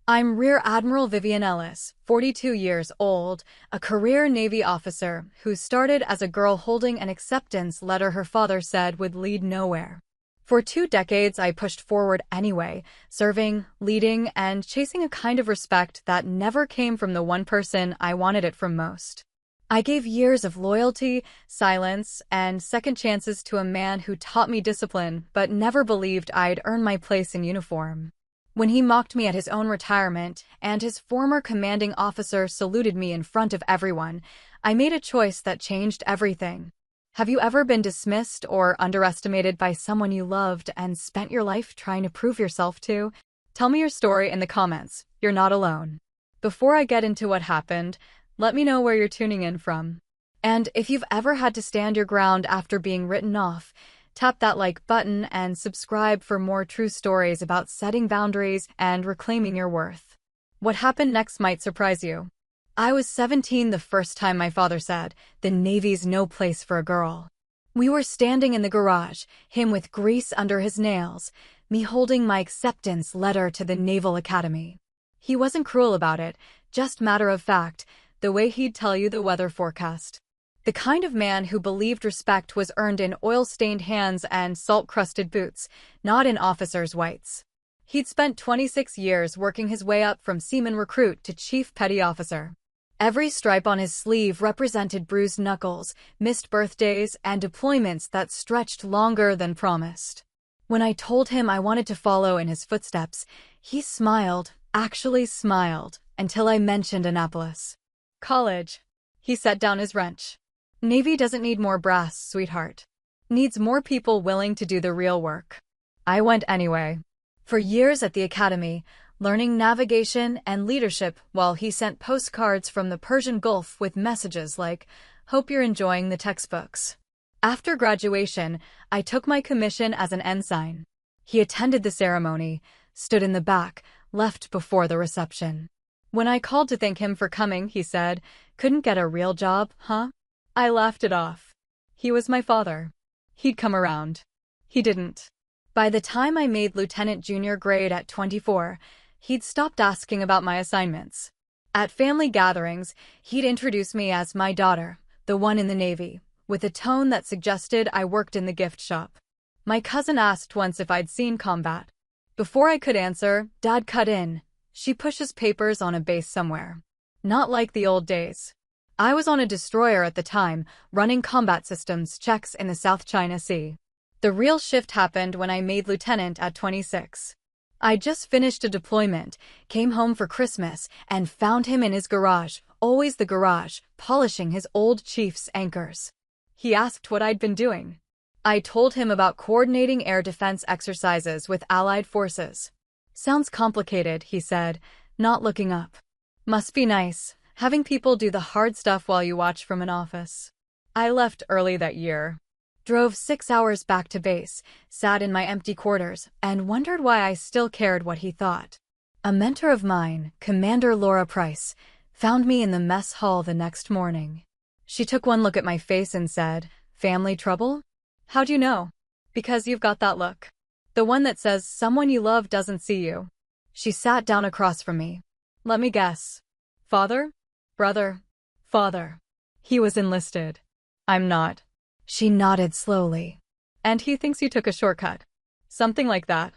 I'm Rear Admiral Vivian Ellis, 42 years old, a career Navy officer who started as a girl holding an acceptance letter her father said would lead nowhere. For 2 decades, I pushed forward anyway, serving, leading, and chasing a kind of respect that never came from the one person I wanted it from most. I gave years of loyalty, silence, and second chances to a man who taught me discipline but never believed I'd earn my place in uniform. When he mocked me at his own retirement and his former commanding officer saluted me in front of everyone, I made a choice that changed everything. Have you ever been dismissed or underestimated by someone you loved and spent your life trying to prove yourself to? Tell me your story in the comments. You're not alone. Before I get into what happened, let me know where you're tuning in from. And if you've ever had to stand your ground after being written off, tap that like button and subscribe for more true stories about setting boundaries and reclaiming your worth. What happened next might surprise you. I was 17 the first time my father said, "The Navy's no place for a girl." We were standing in the garage, him with grease under his nails, me holding my acceptance letter to the Naval Academy. He wasn't cruel about it, just matter of fact, the way he'd tell you the weather forecast. The kind of man who believed respect was earned in oil-stained hands and salt-crusted boots, not in officers' whites. He'd spent 26 years working his way up from seaman recruit to chief petty officer. Every stripe on his sleeve represented bruised knuckles, missed birthdays, and deployments that stretched longer than promised. When I told him I wanted to follow in his footsteps, he smiled, actually smiled, until I mentioned Annapolis. "College." He set down his wrench. "Navy doesn't need more brass, sweetheart. Needs more people willing to do the real work." I went anyway. For years at the academy, learning navigation and leadership while he sent postcards from the Persian Gulf with messages like, "Hope you're enjoying the textbooks." After graduation, I took my commission as an ensign. He attended the ceremony, stood in the back, left before the reception. When I called to thank him for coming, he said, "Couldn't get a real job, huh?" I laughed it off. He was my father. He'd come around. He didn't. By the time I made lieutenant junior grade at 24, he'd stopped asking about my assignments. At family gatherings, he'd introduce me as my daughter, the one in the Navy, with a tone that suggested I worked in the gift shop. My cousin asked once if I'd seen combat. Before I could answer, Dad cut in. "She pushes papers on a base somewhere." Not like the old days. I was on a destroyer at the time, running combat systems checks in the South China Sea. The real shift happened when I made lieutenant at 26. I just finished a deployment, came home for Christmas, and found him in his garage, always the garage, polishing his old chief's anchors. He asked what I'd been doing. I told him about coordinating air defense exercises with Allied forces. "Sounds complicated," he said, not looking up. "Must be nice, having people do the hard stuff while you watch from an office." I left early that year. Drove 6 hours back to base, sat in my empty quarters, and wondered why I still cared what he thought. A mentor of mine, Commander Laura Price, found me in the mess hall the next morning. She took one look at my face and said, "Family trouble?" "How'd you know?" "Because you've got that look. The one that says someone you love doesn't see you." She sat down across from me. "Let me guess. Father? Brother? Father." "He was enlisted." "I'm not." She nodded slowly. "And he thinks you took a shortcut." "Something like that."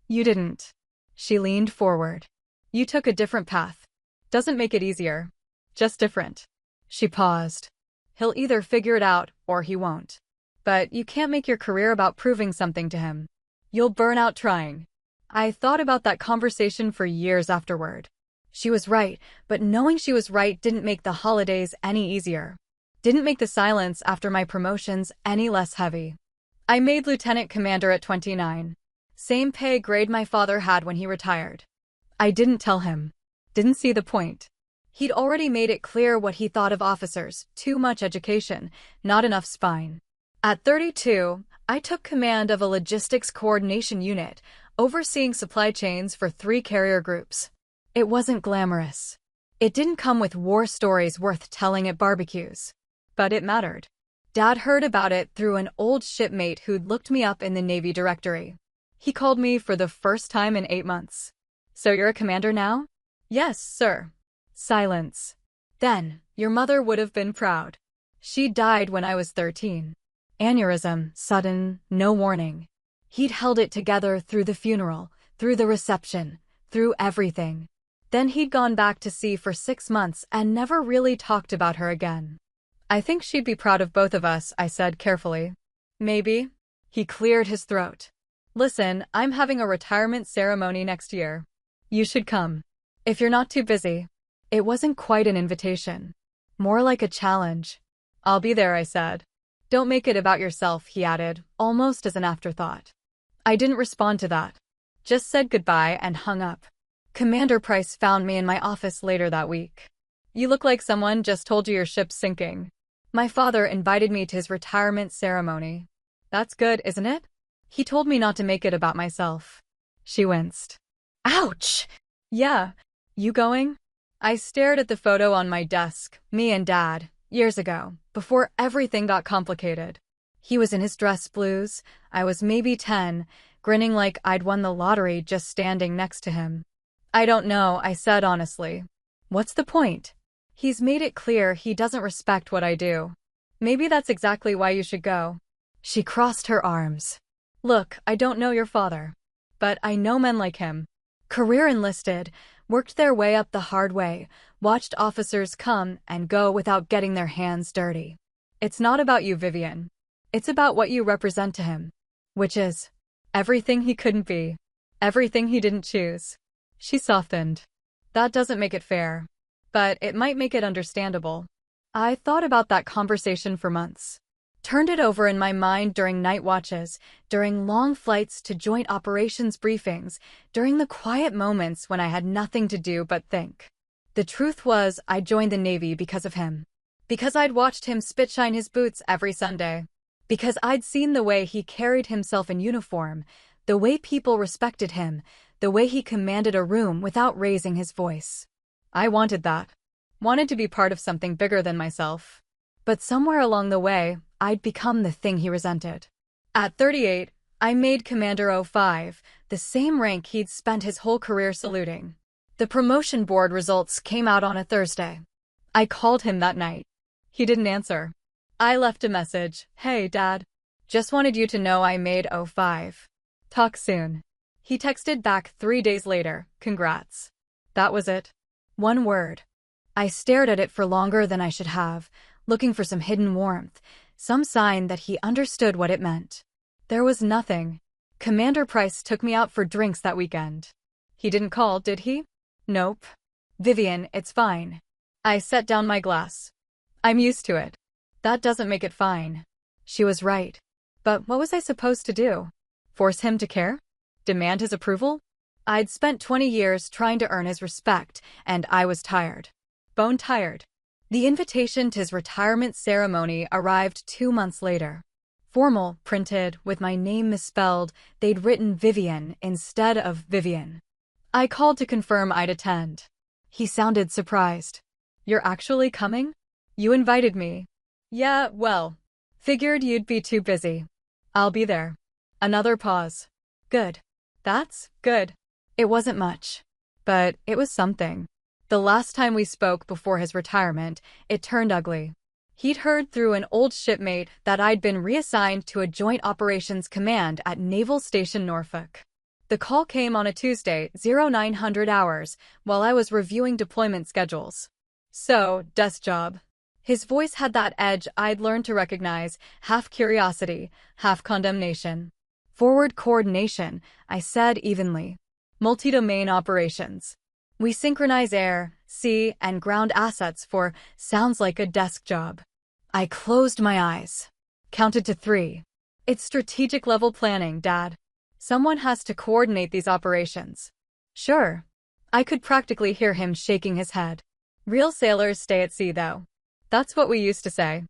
"You didn't." She leaned forward. "You took a different path. Doesn't make it easier. Just different." She paused. "He'll either figure it out or he won't. But you can't make your career about proving something to him. You'll burn out trying." I thought about that conversation for years afterward. She was right, but knowing she was right didn't make the holidays any easier. Didn't make the silence after my promotions any less heavy. I made lieutenant commander at 29. Same pay grade my father had when he retired. I didn't tell him. Didn't see the point. He'd already made it clear what he thought of officers: too much education, not enough spine. At 32, I took command of a logistics coordination unit, overseeing supply chains for 3 carrier groups. It wasn't glamorous. It didn't come with war stories worth telling at barbecues. But it mattered. Dad heard about it through an old shipmate who'd looked me up in the Navy directory. He called me for the first time in 8 months. "So you're a commander now?" Yes, sir. Silence. Then, your mother would have been proud. She died when I was 13. Aneurysm, sudden, no warning. He'd held it together through the funeral, through the reception, through everything. Then he'd gone back to sea for 6 months and never really talked about her again. I think she'd be proud of both of us, I said carefully. Maybe. He cleared his throat. Listen, I'm having a retirement ceremony next year. You should come. If you're not too busy. It wasn't quite an invitation. More like a challenge. I'll be there, I said. Don't make it about yourself, he added, almost as an afterthought. I didn't respond to that. Just said goodbye and hung up. Commander Price found me in my office later that week. You look like someone just told you your ship's sinking. My father invited me to his retirement ceremony. That's good, isn't it? He told me not to make it about myself. She winced. Ouch! Yeah. You going? I stared at the photo on my desk, me and Dad, years ago, before everything got complicated. He was in his dress blues, I was maybe 10, grinning like I'd won the lottery just standing next to him. I don't know, I said honestly. What's the point? He's made it clear he doesn't respect what I do. Maybe that's exactly why you should go. She crossed her arms. Look, I don't know your father. But I know men like him. Career enlisted, worked their way up the hard way, watched officers come and go without getting their hands dirty. It's not about you, Vivian. It's about what you represent to him. Which is everything he couldn't be. Everything he didn't choose. She softened. That doesn't make it fair. But it might make it understandable. I thought about that conversation for months. Turned it over in my mind during night watches, during long flights to joint operations briefings, during the quiet moments when I had nothing to do but think. The truth was, I joined the Navy because of him. Because I'd watched him spit-shine his boots every Sunday. Because I'd seen the way he carried himself in uniform, the way people respected him, the way he commanded a room without raising his voice. I wanted that. Wanted to be part of something bigger than myself. But somewhere along the way, I'd become the thing he resented. At 38, I made Commander 05, the same rank he'd spent his whole career saluting. The promotion board results came out on a Thursday. I called him that night. He didn't answer. I left a message, "Hey, Dad. Just wanted you to know I made 05. Talk soon." He texted back 3 days later, "Congrats." That was it. One word. I stared at it for longer than I should have, looking for some hidden warmth, some sign that he understood what it meant. There was nothing. Commander Price took me out for drinks that weekend. He didn't call, did he? Nope. Vivian, it's fine. I set down my glass. I'm used to it. That doesn't make it fine. She was right. But what was I supposed to do? Force him to care? Demand his approval? I'd spent 20 years trying to earn his respect, and I was tired. Bone tired. The invitation to his retirement ceremony arrived 2 months later. Formal, printed, with my name misspelled, they'd written Vivian instead of Vivian. I called to confirm I'd attend. He sounded surprised. You're actually coming? You invited me. Yeah, well, figured you'd be too busy. I'll be there. Another pause. Good. That's good. It wasn't much. But it was something. The last time we spoke before his retirement, it turned ugly. He'd heard through an old shipmate that I'd been reassigned to a Joint Operations Command at Naval Station Norfolk. The call came on a Tuesday, 0900 hours, while I was reviewing deployment schedules. So, desk job. His voice had that edge I'd learned to recognize, half curiosity, half condemnation. Forward coordination, I said evenly. Multi-domain operations. We synchronize air, sea, and ground assets for sounds like a desk job. I closed my eyes. Counted to 3. It's strategic level planning, Dad. Someone has to coordinate these operations. Sure. I could practically hear him shaking his head. Real sailors stay at sea, though. That's what we used to say.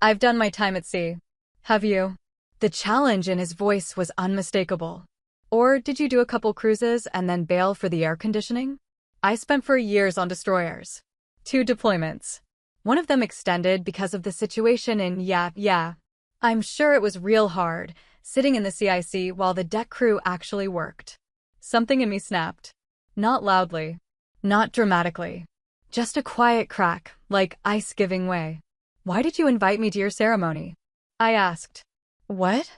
I've done my time at sea. Have you? The challenge in his voice was unmistakable. Or did you do a couple cruises and then bail for the air conditioning? I spent for years on destroyers. 2 deployments. One of them extended because of the situation in yeah. I'm sure it was real hard, sitting in the CIC while the deck crew actually worked. Something in me snapped. Not loudly. Not dramatically. Just a quiet crack, like ice giving way. Why did you invite me to your ceremony? I asked. What?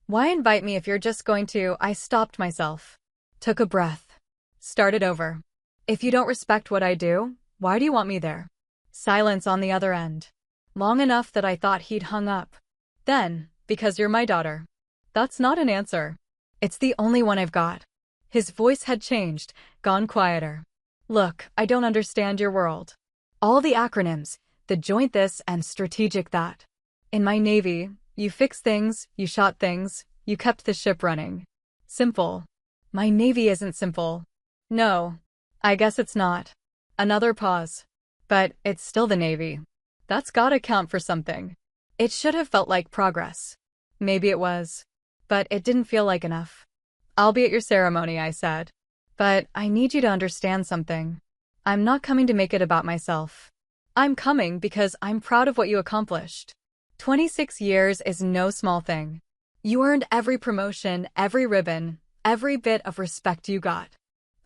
Why invite me if you're just going to? I stopped myself. Took a breath. Started over. If you don't respect what I do, why do you want me there? Silence on the other end. Long enough that I thought he'd hung up. Then, because you're my daughter. That's not an answer. It's the only one I've got. His voice had changed, gone quieter. Look, I don't understand your world. All the acronyms, the joint this and strategic that. In my Navy, you fixed things, you shot things, you kept the ship running. Simple. My Navy isn't simple. No, I guess it's not. Another pause. But it's still the Navy. That's gotta count for something. It should have felt like progress. Maybe it was. But it didn't feel like enough. I'll be at your ceremony, I said. But I need you to understand something. I'm not coming to make it about myself. I'm coming because I'm proud of what you accomplished. 26 years is no small thing. You earned every promotion, every ribbon, every bit of respect you got.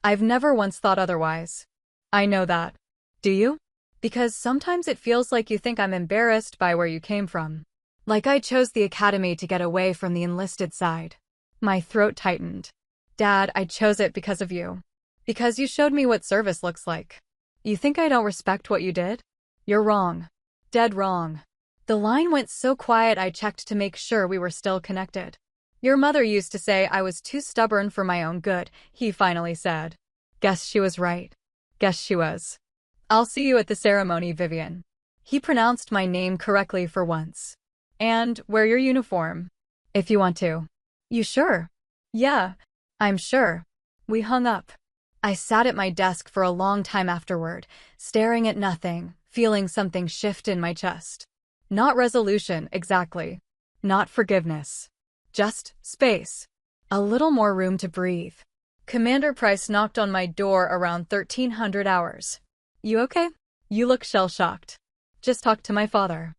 I've never once thought otherwise. I know that. Do you? Because sometimes it feels like you think I'm embarrassed by where you came from. Like I chose the academy to get away from the enlisted side. My throat tightened. Dad, I chose it because of you. Because you showed me what service looks like. You think I don't respect what you did? You're wrong. Dead wrong. The line went so quiet I checked to make sure we were still connected. Your mother used to say I was too stubborn for my own good, he finally said. Guess she was right. Guess she was. I'll see you at the ceremony, Vivian. He pronounced my name correctly for once. And wear your uniform. If you want to. You sure? Yeah, I'm sure. We hung up. I sat at my desk for a long time afterward, staring at nothing, feeling something shift in my chest. Not resolution, exactly. Not forgiveness. Just space. A little more room to breathe. Commander Price knocked on my door around 1300 hours. You okay? You look shell-shocked. Just talked to my father.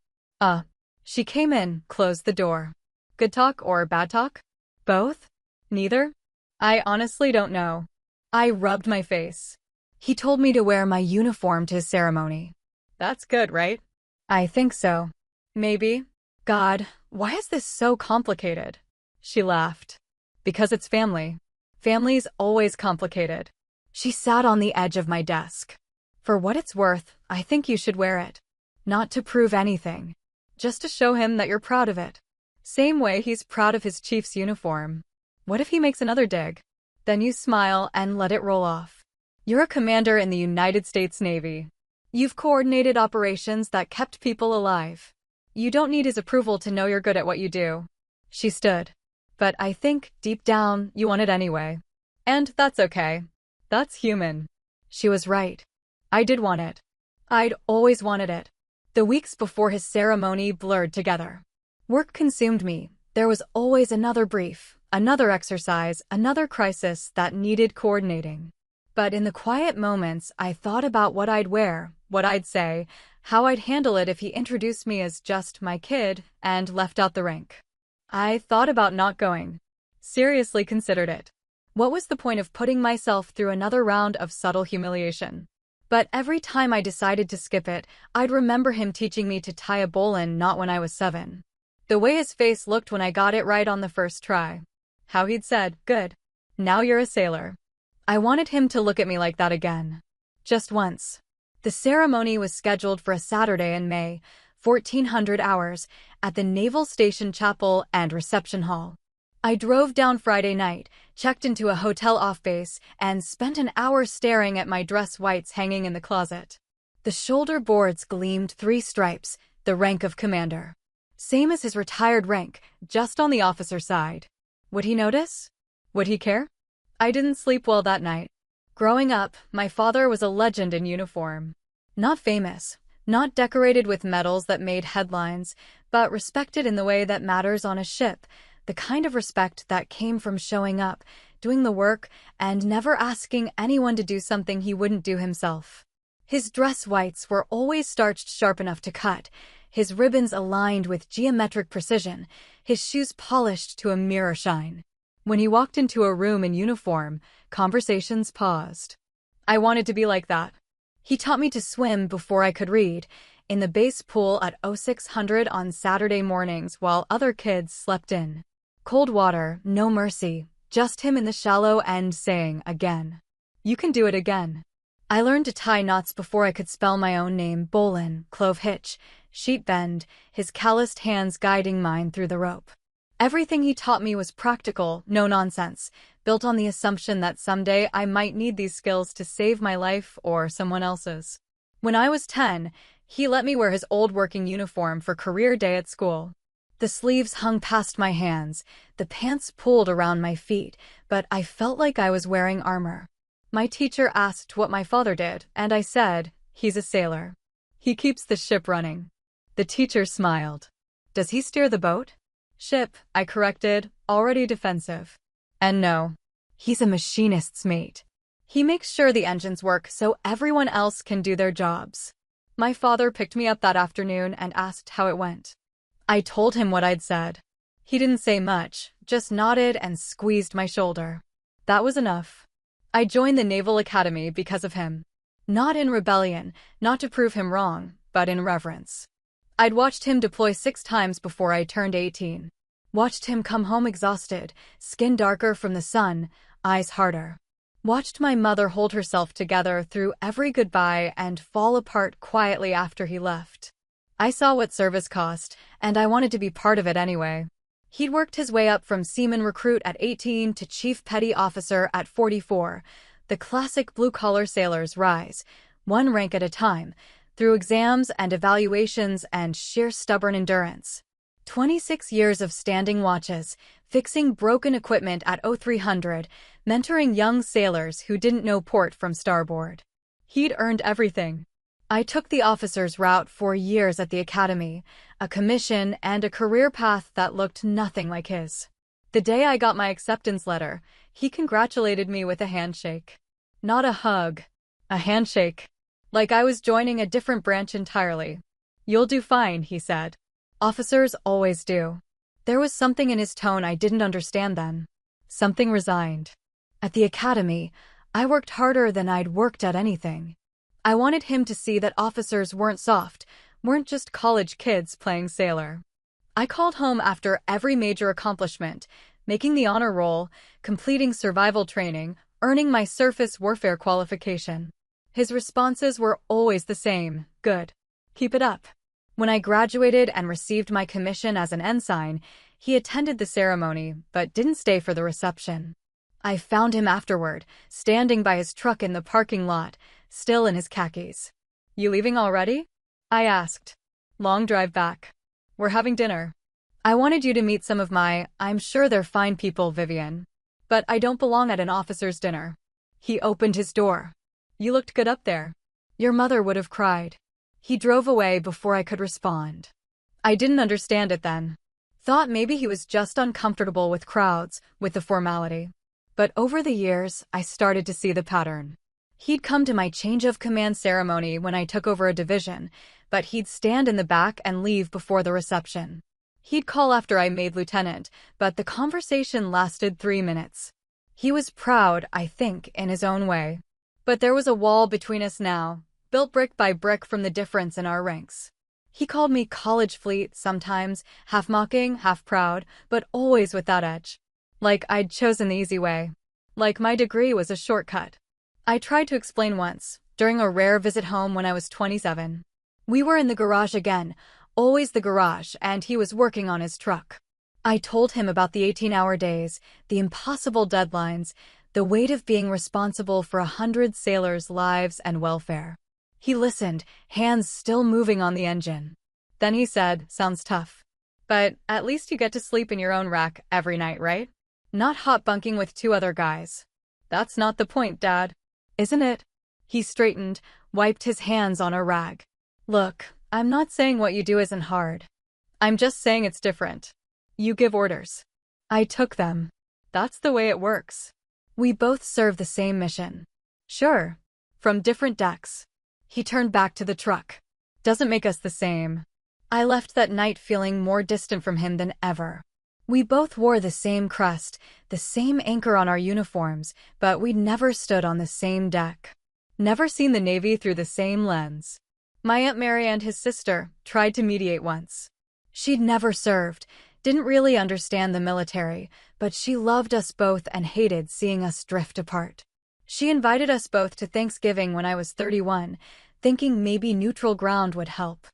She came in, closed the door. Good talk or bad talk? Both? Neither? I honestly don't know. I rubbed my face. He told me to wear my uniform to his ceremony. That's good, right? I think so. Maybe. God, why is this so complicated? She laughed. Because it's family. Family's always complicated. She sat on the edge of my desk. For what it's worth, I think you should wear it. Not to prove anything. Just to show him that you're proud of it. Same way he's proud of his chief's uniform. What if he makes another dig? Then you smile and let it roll off. You're a commander in the United States Navy. You've coordinated operations that kept people alive. You don't need his approval to know you're good at what you do. She stood. But I think, deep down, you want it anyway. And that's okay. That's human. She was right. I did want it. I'd always wanted it. The weeks before his ceremony blurred together. Work consumed me. There was always another brief, another exercise, another crisis that needed coordinating. But in the quiet moments, I thought about what I'd wear, what I'd say, how I'd handle it if he introduced me as just my kid and left out the rank. I thought about not going. Seriously considered it. What was the point of putting myself through another round of subtle humiliation? But every time I decided to skip it, I'd remember him teaching me to tie a bowline knot when I was 7. The way his face looked when I got it right on the first try. How he'd said, "Good. Now you're a sailor." I wanted him to look at me like that again. Just once. The ceremony was scheduled for a Saturday in May, 1400 hours, at the Naval Station Chapel and Reception Hall. I drove down Friday night, checked into a hotel off base, and spent an hour staring at my dress whites hanging in the closet. The shoulder boards gleamed 3 stripes, the rank of commander. Same as his retired rank, just on the officer side. Would he notice? Would he care? I didn't sleep well that night. Growing up, my father was a legend in uniform. Not famous, not decorated with medals that made headlines, but respected in the way that matters on a ship, the kind of respect that came from showing up, doing the work, and never asking anyone to do something he wouldn't do himself. His dress whites were always starched sharp enough to cut, his ribbons aligned with geometric precision, his shoes polished to a mirror shine. When he walked into a room in uniform, conversations paused. I wanted to be like that. He taught me to swim before I could read, in the base pool at 0600 on Saturday mornings while other kids slept in. Cold water, no mercy, just him in the shallow end saying, again. You can do it again. I learned to tie knots before I could spell my own name, Bolin, clove hitch, sheet bend, his calloused hands guiding mine through the rope. Everything he taught me was practical, no nonsense, built on the assumption that someday I might need these skills to save my life or someone else's. When I was 10, he let me wear his old working uniform for career day at school. The sleeves hung past my hands, the pants pulled around my feet, but I felt like I was wearing armor. My teacher asked what my father did, and I said, he's a sailor. He keeps the ship running. The teacher smiled. Does he steer the boat? Ship, I corrected, already defensive. And no, he's a machinist's mate. He makes sure the engines work so everyone else can do their jobs. My father picked me up that afternoon and asked how it went. I told him what I'd said. He didn't say much, just nodded and squeezed my shoulder. That was enough. I joined the Naval Academy because of him. Not in rebellion, not to prove him wrong, but in reverence. I'd watched him deploy 6 times before I turned 18. Watched him come home exhausted, skin darker from the sun, eyes harder. Watched my mother hold herself together through every goodbye and fall apart quietly after he left. I saw what service cost, and I wanted to be part of it anyway. He'd worked his way up from seaman recruit at 18 to chief petty officer at 44, the classic blue-collar sailor's rise, one rank at a time, through exams and evaluations and sheer stubborn endurance. 26 years of standing watches, fixing broken equipment at 0300, mentoring young sailors who didn't know port from starboard. He'd earned everything. I took the officer's route for years at the academy, a commission and a career path that looked nothing like his. The day I got my acceptance letter, he congratulated me with a handshake. Not a hug. A handshake. Like I was joining a different branch entirely. You'll do fine, he said. Officers always do. There was something in his tone I didn't understand then. Something resigned. At the academy, I worked harder than I'd worked at anything. I wanted him to see that officers weren't soft, weren't just college kids playing sailor. I called home after every major accomplishment, making the honor roll, completing survival training, earning my surface warfare qualification. His responses were always the same, good. Keep it up. When I graduated and received my commission as an ensign, he attended the ceremony, but didn't stay for the reception. I found him afterward, standing by his truck in the parking lot, still in his khakis. You leaving already? I asked. Long drive back. We're having dinner. I wanted you to meet some of I'm sure they're fine people, Vivian. But I don't belong at an officer's dinner. He opened his door. You looked good up there. Your mother would have cried. He drove away before I could respond. I didn't understand it then. Thought maybe he was just uncomfortable with crowds, with the formality. But over the years, I started to see the pattern. He'd come to my change of command ceremony when I took over a division, but he'd stand in the back and leave before the reception. He'd call after I made lieutenant, but the conversation lasted 3 minutes. He was proud, I think, in his own way. But there was a wall between us now, built brick by brick from the difference in our ranks. He called me college fleet sometimes, half mocking, half proud, but always with that edge. Like I'd chosen the easy way. Like my degree was a shortcut. I tried to explain once, during a rare visit home when I was 27. We were in the garage again, always the garage, and he was working on his truck. I told him about the 18-hour days, the impossible deadlines, the weight of being responsible for 100 sailors' lives and welfare. He listened, hands still moving on the engine. Then he said, sounds tough. But at least you get to sleep in your own rack every night, right? Not hot bunking with 2 other guys. That's not the point, Dad. Isn't it? He straightened, wiped his hands on a rag. Look, I'm not saying what you do isn't hard. I'm just saying it's different. You give orders. I took them. That's the way it works. We both serve the same mission. Sure. From different decks. He turned back to the truck. Doesn't make us the same. I left that night feeling more distant from him than ever. We both wore the same crest, the same anchor on our uniforms, but we'd never stood on the same deck. Never seen the Navy through the same lens. My Aunt Mary and his sister tried to mediate once. She'd never served, didn't really understand the military, but she loved us both and hated seeing us drift apart. She invited us both to Thanksgiving when I was 31, thinking maybe neutral ground would help.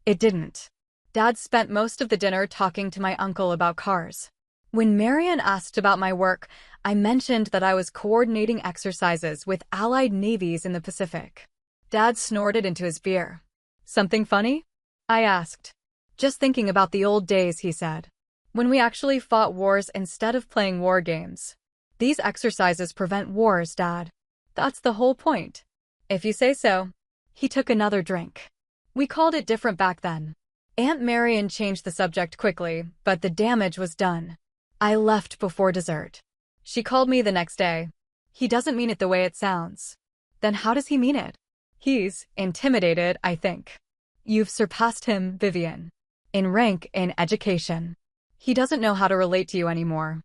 It didn't. Dad spent most of the dinner talking to my uncle about cars. When Marian asked about my work, I mentioned that I was coordinating exercises with allied navies in the Pacific. Dad snorted into his beer. Something funny? I asked. Just thinking about the old days, he said. When we actually fought wars instead of playing war games. These exercises prevent wars, Dad. That's the whole point. If you say so. He took another drink. We called it different back then. Aunt Marian changed the subject quickly, but the damage was done. I left before dessert. She called me the next day. He doesn't mean it the way it sounds. Then how does he mean it? He's intimidated, I think. You've surpassed him, Vivian. In rank, in education. He doesn't know how to relate to you anymore.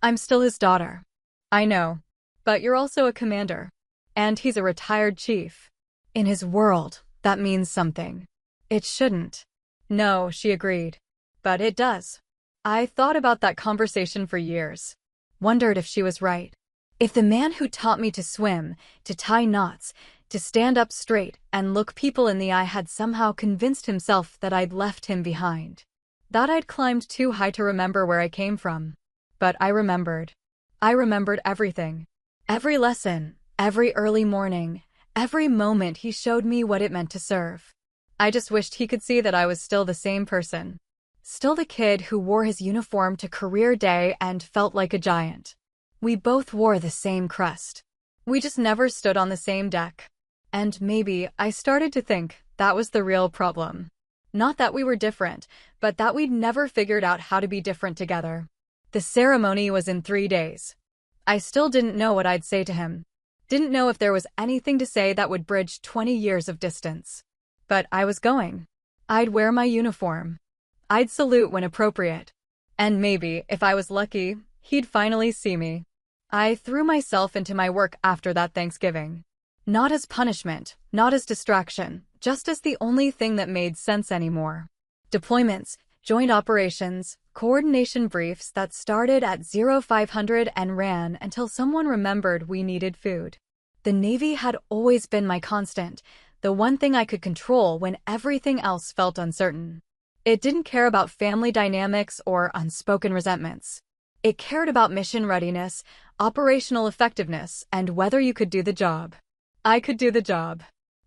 I'm still his daughter. I know. But you're also a commander. And he's a retired chief. In his world, that means something. It shouldn't. No, she agreed. But it does. I thought about that conversation for years. Wondered if she was right. If the man who taught me to swim, to tie knots, to stand up straight and look people in the eye had somehow convinced himself that I'd left him behind. That I'd climbed too high to remember where I came from. But I remembered. I remembered everything. Every lesson, every early morning, every moment he showed me what it meant to serve. I just wished he could see that I was still the same person. Still the kid who wore his uniform to career day and felt like a giant. We both wore the same crest. We just never stood on the same deck. And maybe I started to think that was the real problem. Not that we were different, but that we'd never figured out how to be different together. The ceremony was in 3 days. I still didn't know what I'd say to him. Didn't know if there was anything to say that would bridge 20 years of distance. But I was going. I'd wear my uniform. I'd salute when appropriate. And maybe, if I was lucky, he'd finally see me. I threw myself into my work after that Thanksgiving. Not as punishment, not as distraction, just as the only thing that made sense anymore. Deployments, joint operations, coordination briefs that started at 0500 and ran until someone remembered we needed food. The Navy had always been my constant, the one thing I could control when everything else felt uncertain. It didn't care about family dynamics or unspoken resentments. It cared about mission readiness, operational effectiveness, and whether you could do the job. I could do the job.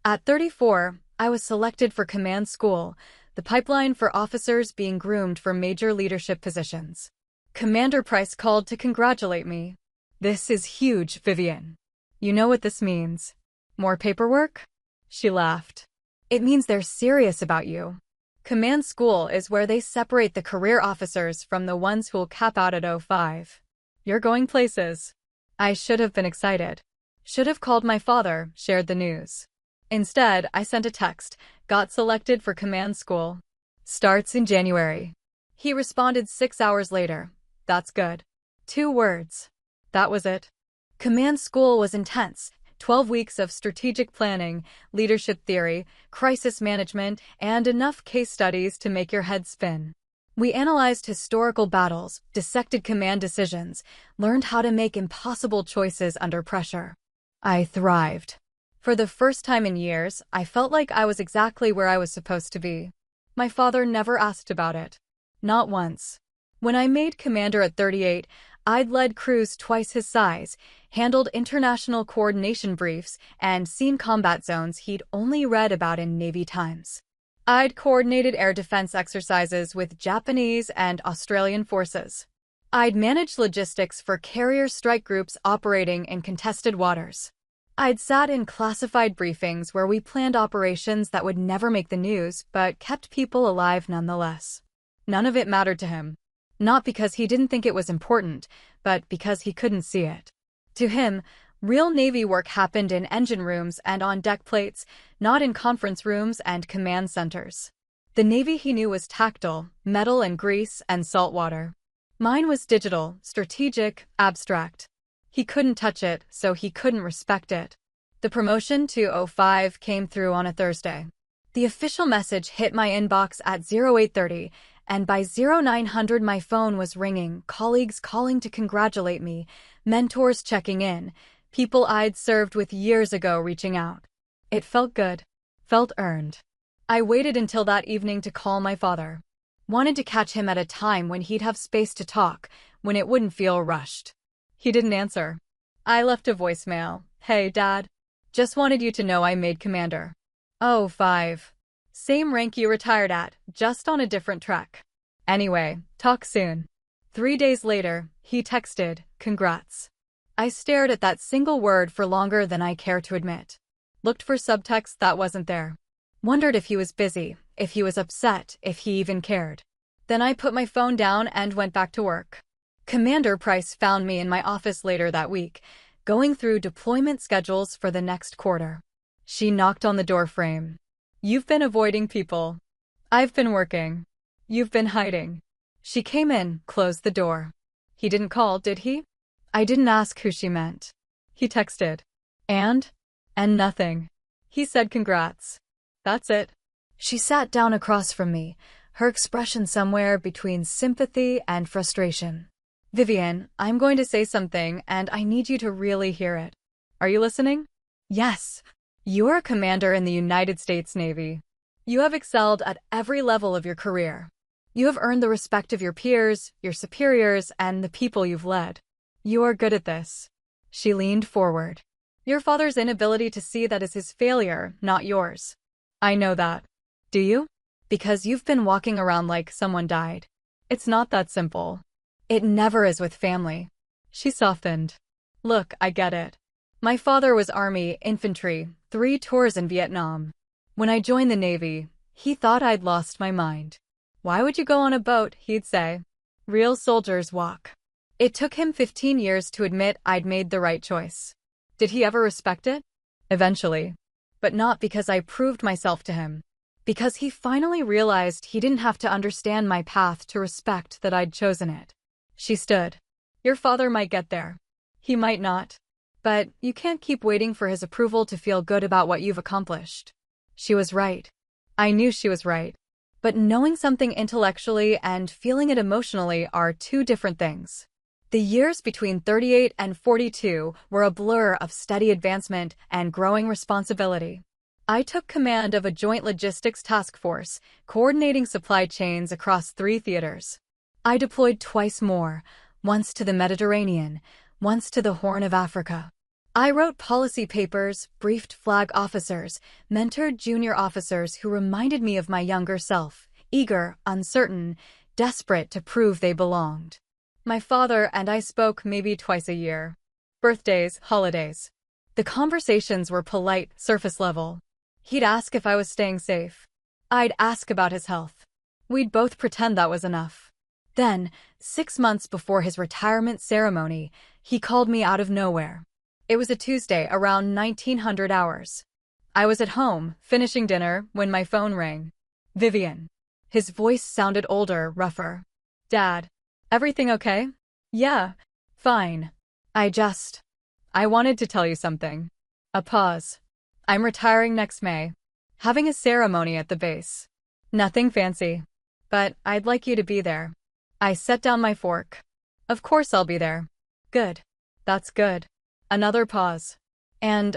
At 34, I was selected for command school, the pipeline for officers being groomed for major leadership positions. Commander Price called to congratulate me. This is huge, Vivian. You know what this means. More paperwork? She laughed. It means they're serious about you. Command school is where they separate the career officers from the ones who'll cap out at 05. You're going places. I should have been excited. Should have called my father, shared the news. Instead, I sent a text, got selected for command school. Starts in January. He responded 6 hours later. That's good. 2 words. That was it. Command school was intense. 12 weeks of strategic planning, leadership theory, crisis management, and enough case studies to make your head spin. We analyzed historical battles, dissected command decisions, learned how to make impossible choices under pressure. I thrived. For the first time in years, I felt like I was exactly where I was supposed to be. My father never asked about it. Not once. When I made commander at 38, I'd led crews twice his size, handled international coordination briefs, and seen combat zones he'd only read about in Navy Times. I'd coordinated air defense exercises with Japanese and Australian forces. I'd managed logistics for carrier strike groups operating in contested waters. I'd sat in classified briefings where we planned operations that would never make the news but kept people alive nonetheless. None of it mattered to him. Not because he didn't think it was important, but because he couldn't see it. To him, real Navy work happened in engine rooms and on deck plates, not in conference rooms and command centers. The Navy he knew was tactile, metal and grease and salt water. Mine was digital, strategic, abstract. He couldn't touch it, so he couldn't respect it. The promotion to O5 came through on a Thursday. The official message hit my inbox at 0830, and by 0900 my phone was ringing, colleagues calling to congratulate me, mentors checking in, people I'd served with years ago reaching out. It felt good. Felt earned. I waited until that evening to call my father. Wanted to catch him at a time when he'd have space to talk, when it wouldn't feel rushed. He didn't answer. I left a voicemail. Hey, Dad. Just wanted you to know I made Commander. Oh, 5. Same rank you retired at, just on a different track. Anyway, talk soon. 3 days later, he texted, congrats. I stared at that single word for longer than I care to admit. Looked for subtext that wasn't there. Wondered if he was busy, if he was upset, if he even cared. Then I put my phone down and went back to work. Commander Price found me in my office later that week, going through deployment schedules for the next quarter. She knocked on the door frame. You've been avoiding people. I've been working. You've been hiding. She came in, closed the door. He didn't call, did he? I didn't ask who she meant. He texted. And nothing. He said congrats. That's it. She sat down across from me, her expression somewhere between sympathy and frustration. Vivian, I'm going to say something, and I need you to really hear it. Are you listening? Yes. You're a commander in the United States Navy. You have excelled at every level of your career. You have earned the respect of your peers, your superiors, and the people you've led. You are good at this. She leaned forward. Your father's inability to see that is his failure, not yours. I know that. Do you? Because you've been walking around like someone died. It's not that simple. It never is with family. She softened. Look, I get it. My father was Army, infantry, 3 tours in Vietnam. When I joined the Navy, he thought I'd lost my mind. Why would you go on a boat, he'd say. Real soldiers walk. It took him 15 years to admit I'd made the right choice. Did he ever respect it? Eventually. But not because I proved myself to him. Because he finally realized he didn't have to understand my path to respect that I'd chosen it. She stood. Your father might get there. He might not. But you can't keep waiting for his approval to feel good about what you've accomplished. She was right. I knew she was right. But knowing something intellectually and feeling it emotionally are 2 different things. The years between 38 and 42 were a blur of steady advancement and growing responsibility. I took command of a joint logistics task force, coordinating supply chains across 3 theaters. I deployed twice more, once to the Mediterranean, once to the Horn of Africa. I wrote policy papers, briefed flag officers, mentored junior officers who reminded me of my younger self, eager, uncertain, desperate to prove they belonged. My father and I spoke maybe twice a year. Birthdays, holidays. The conversations were polite, surface level. He'd ask if I was staying safe. I'd ask about his health. We'd both pretend that was enough. Then, 6 months before his retirement ceremony, he called me out of nowhere. It was a Tuesday around 1900 hours. I was at home, finishing dinner, when my phone rang. Vivian. His voice sounded older, rougher. Dad. Everything okay? Yeah. Fine. I wanted to tell you something. A pause. I'm retiring next May. Having a ceremony at the base. Nothing fancy. But I'd like you to be there. I set down my fork. Of course I'll be there. Good. That's good. Another pause. And,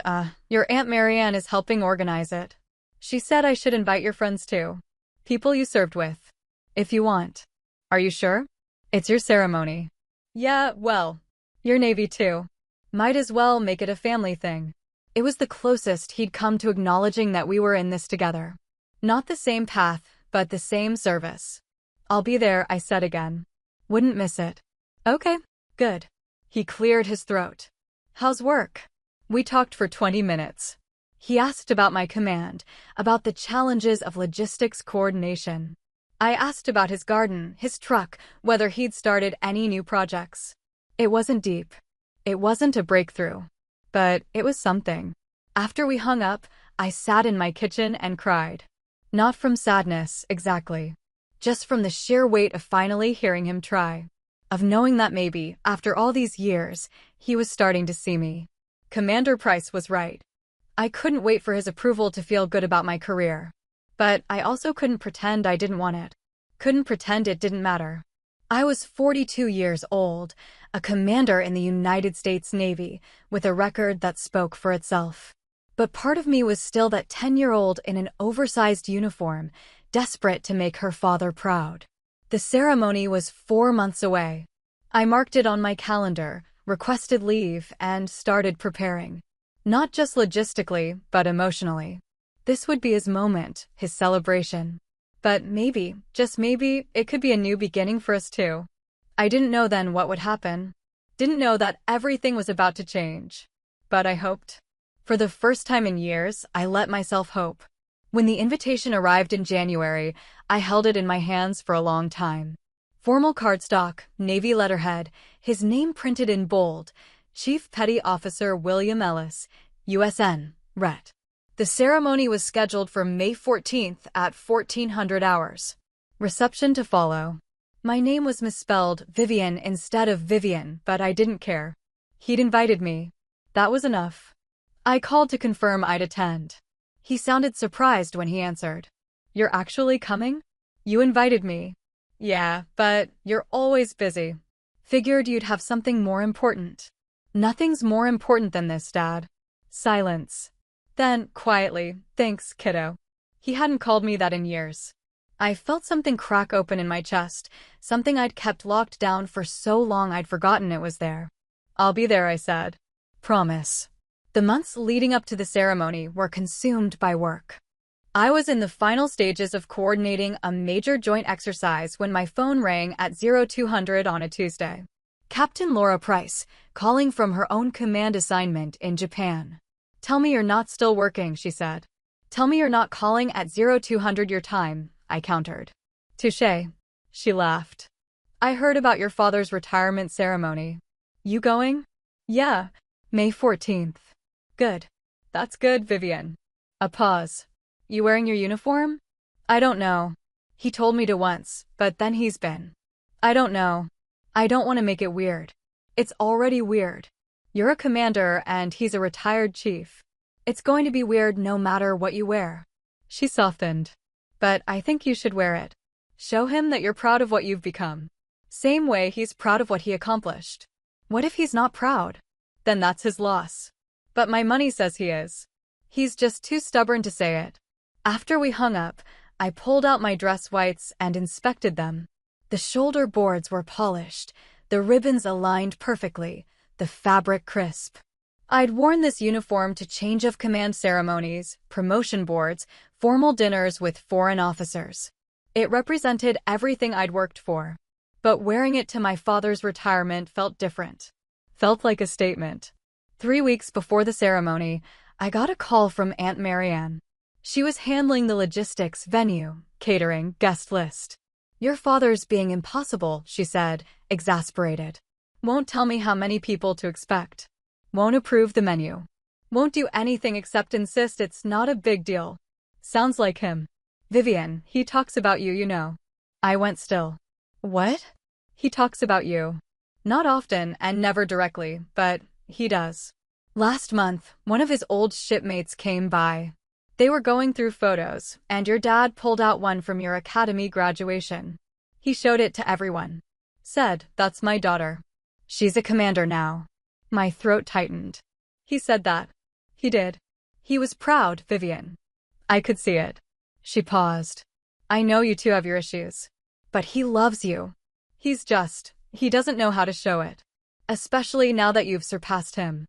your Aunt Marianne is helping organize it. She said I should invite your friends too. People you served with. If you want. Are you sure? It's your ceremony. Yeah, well. Your Navy too. Might as well make it a family thing. It was the closest he'd come to acknowledging that we were in this together. Not the same path, but the same service. I'll be there, I said again. Wouldn't miss it. Okay, good. He cleared his throat. How's work? We talked for 20 minutes. He asked about my command, about the challenges of logistics coordination. I asked about his garden, his truck, whether he'd started any new projects. It wasn't deep. It wasn't a breakthrough. But it was something. After we hung up, I sat in my kitchen and cried. Not from sadness, exactly. Just from the sheer weight of finally hearing him try. Of knowing that maybe, after all these years, he was starting to see me. Commander Price was right. I couldn't wait for his approval to feel good about my career. But I also couldn't pretend I didn't want it. Couldn't pretend it didn't matter. I was 42 years old, a commander in the United States Navy, with a record that spoke for itself. But part of me was still that 10-year-old in an oversized uniform, desperate to make her father proud. The ceremony was 4 months away. I marked it on my calendar, requested leave, and started preparing. Not just logistically, but emotionally. This would be his moment, his celebration. But maybe, just maybe, it could be a new beginning for us too. I didn't know then what would happen. Didn't know that everything was about to change. But I hoped. For the first time in years, I let myself hope. When the invitation arrived in January, I held it in my hands for a long time. Formal cardstock, Navy letterhead, his name printed in bold, Chief Petty Officer William Ellis, USN, Ret. The ceremony was scheduled for May 14th at 1400 hours. Reception to follow. My name was misspelled Vivian instead of Vivian, but I didn't care. He'd invited me. That was enough. I called to confirm I'd attend. He sounded surprised when he answered. You're actually coming? You invited me. Yeah, but you're always busy. Figured you'd have something more important. Nothing's more important than this, Dad. Silence. Then, quietly, thanks, kiddo. He hadn't called me that in years. I felt something crack open in my chest, something I'd kept locked down for so long I'd forgotten it was there. I'll be there, I said. Promise. The months leading up to the ceremony were consumed by work. I was in the final stages of coordinating a major joint exercise when my phone rang at 0200 on a Tuesday. Captain Laura Price, calling from her own command assignment in Japan. Tell me you're not still working, she said. Tell me you're not calling at 0200 your time, I countered. Touché. She laughed. I heard about your father's retirement ceremony. You going? Yeah. May 14th. Good. That's good, Vivian. A pause. You wearing your uniform? I don't know. He told me to once, but then he's been. I don't know. I don't want to make it weird. It's already weird. You're a commander and he's a retired chief. It's going to be weird no matter what you wear. She softened. But I think you should wear it. Show him that you're proud of what you've become. Same way he's proud of what he accomplished. What if he's not proud? Then that's his loss. But my money says he is. He's just too stubborn to say it. After we hung up, I pulled out my dress whites and inspected them. The shoulder boards were polished, the ribbons aligned perfectly, the fabric crisp. I'd worn this uniform to change of command ceremonies, promotion boards, formal dinners with foreign officers. It represented everything I'd worked for. But wearing it to my father's retirement felt different. Felt like a statement. 3 weeks before the ceremony, I got a call from Aunt Marianne. She was handling the logistics, venue, catering, guest list. Your father's being impossible, she said, exasperated. Won't tell me how many people to expect. Won't approve the menu. Won't do anything except insist it's not a big deal. Sounds like him. Vivian, he talks about you, you know. I went still. What? He talks about you. Not often and never directly, but he does. Last month, one of his old shipmates came by. They were going through photos, and your dad pulled out one from your academy graduation. He showed it to everyone. Said, that's my daughter. She's a commander now. My throat tightened. He said that. He did. He was proud, Vivian. I could see it. She paused. I know you two have your issues. But he loves you. He doesn't know how to show it. Especially now that you've surpassed him.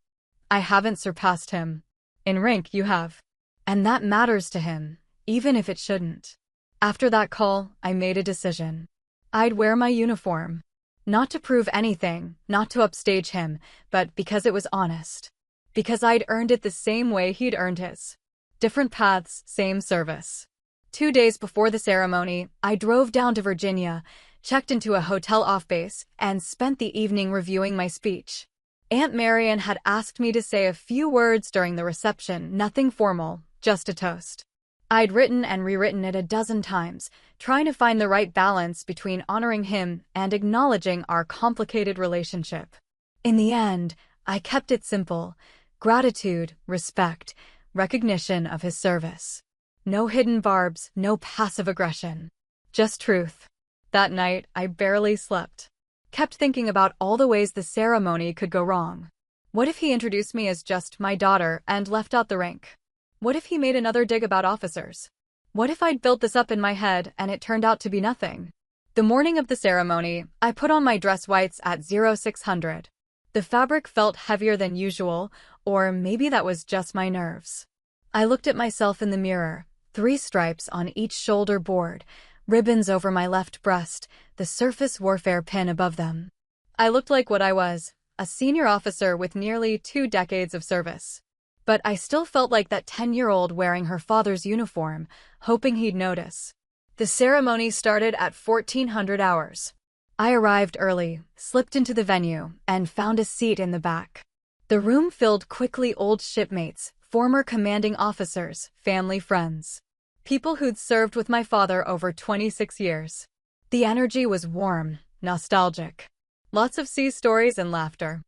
I haven't surpassed him. In rank, you have. And that matters to him, even if it shouldn't. After that call, I made a decision. I'd wear my uniform. Not to prove anything, not to upstage him, but because it was honest. Because I'd earned it the same way he'd earned his. Different paths, same service. 2 days before the ceremony, I drove down to Virginia, checked into a hotel off base, and spent the evening reviewing my speech. Aunt Marian had asked me to say a few words during the reception, nothing formal, just a toast. I'd written and rewritten it a dozen times, trying to find the right balance between honoring him and acknowledging our complicated relationship. In the end, I kept it simple. Gratitude, respect, recognition of his service. No hidden barbs, no passive aggression. Just truth. That night, I barely slept. Kept thinking about all the ways the ceremony could go wrong. What if he introduced me as just my daughter and left out the rank? What if he made another dig about officers? What if I'd built this up in my head and it turned out to be nothing? The morning of the ceremony, I put on my dress whites at 0600. The fabric felt heavier than usual, or maybe that was just my nerves. I looked at myself in the mirror, 3 stripes on each shoulder board, ribbons over my left breast, the surface warfare pin above them. I looked like what I was, a senior officer with nearly 2 decades of service. But I still felt like that 10-year-old wearing her father's uniform, hoping he'd notice. The ceremony started at 1400 hours. I arrived early, slipped into the venue, and found a seat in the back. The room filled quickly: old shipmates, former commanding officers, family friends. People who'd served with my father over 26 years. The energy was warm, nostalgic. Lots of sea stories and laughter.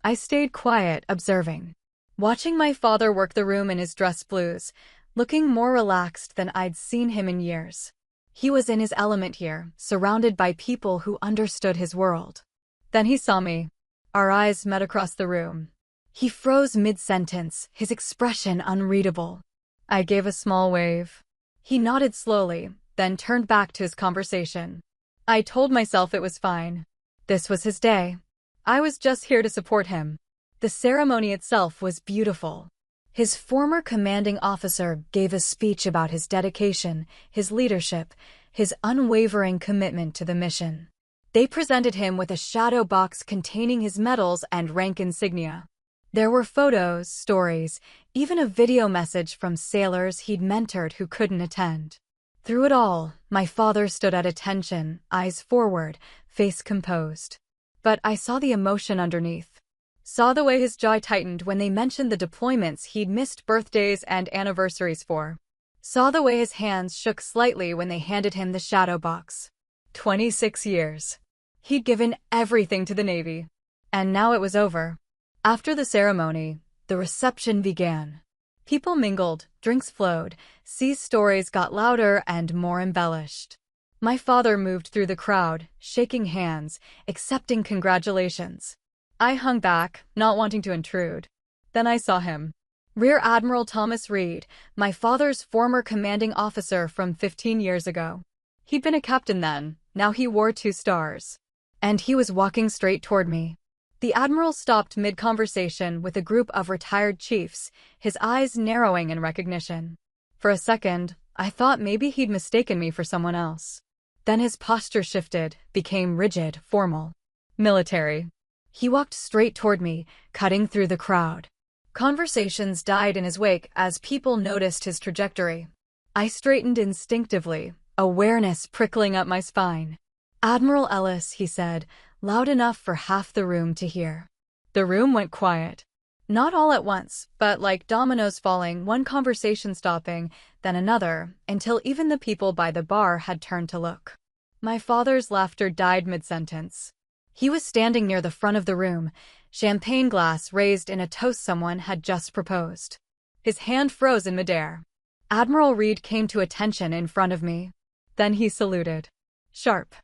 I stayed quiet, observing. Watching my father work the room in his dress blues, looking more relaxed than I'd seen him in years. He was in his element here, surrounded by people who understood his world. Then he saw me. Our eyes met across the room. He froze mid-sentence, his expression unreadable. I gave a small wave. He nodded slowly, then turned back to his conversation. I told myself it was fine. This was his day. I was just here to support him. The ceremony itself was beautiful. His former commanding officer gave a speech about his dedication, his leadership, his unwavering commitment to the mission. They presented him with a shadow box containing his medals and rank insignia. There were photos, stories, even a video message from sailors he'd mentored who couldn't attend. Through it all, my father stood at attention, eyes forward, face composed. But I saw the emotion underneath. Saw the way his jaw tightened when they mentioned the deployments he'd missed birthdays and anniversaries for. Saw the way his hands shook slightly when they handed him the shadow box. 26 years. He'd given everything to the Navy. And now it was over. After the ceremony, the reception began. People mingled, drinks flowed, sea stories got louder and more embellished. My father moved through the crowd, shaking hands, accepting congratulations. I hung back, not wanting to intrude. Then I saw him. Rear Admiral Thomas Reed, my father's former commanding officer from 15 years ago. He'd been a captain then, now he wore 2 stars. And he was walking straight toward me. The Admiral stopped mid-conversation with a group of retired chiefs, his eyes narrowing in recognition. For a second, I thought maybe he'd mistaken me for someone else. Then his posture shifted, became rigid, formal. Military. He walked straight toward me, cutting through the crowd. Conversations died in his wake as people noticed his trajectory. I straightened instinctively, awareness prickling up my spine. "Admiral Ellis," he said, loud enough for half the room to hear. The room went quiet. Not all at once, but like dominoes falling, one conversation stopping, then another, until even the people by the bar had turned to look. My father's laughter died mid-sentence. He was standing near the front of the room, champagne glass raised in a toast someone had just proposed. His hand froze in midair. Admiral Reed came to attention in front of me. Then he saluted. Sharp.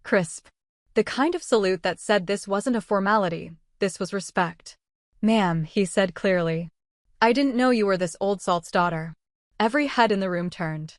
Crisp. The kind of salute that said this wasn't a formality, this was respect. "Ma'am," he said clearly. "I didn't know you were this old salt's daughter." Every head in the room turned.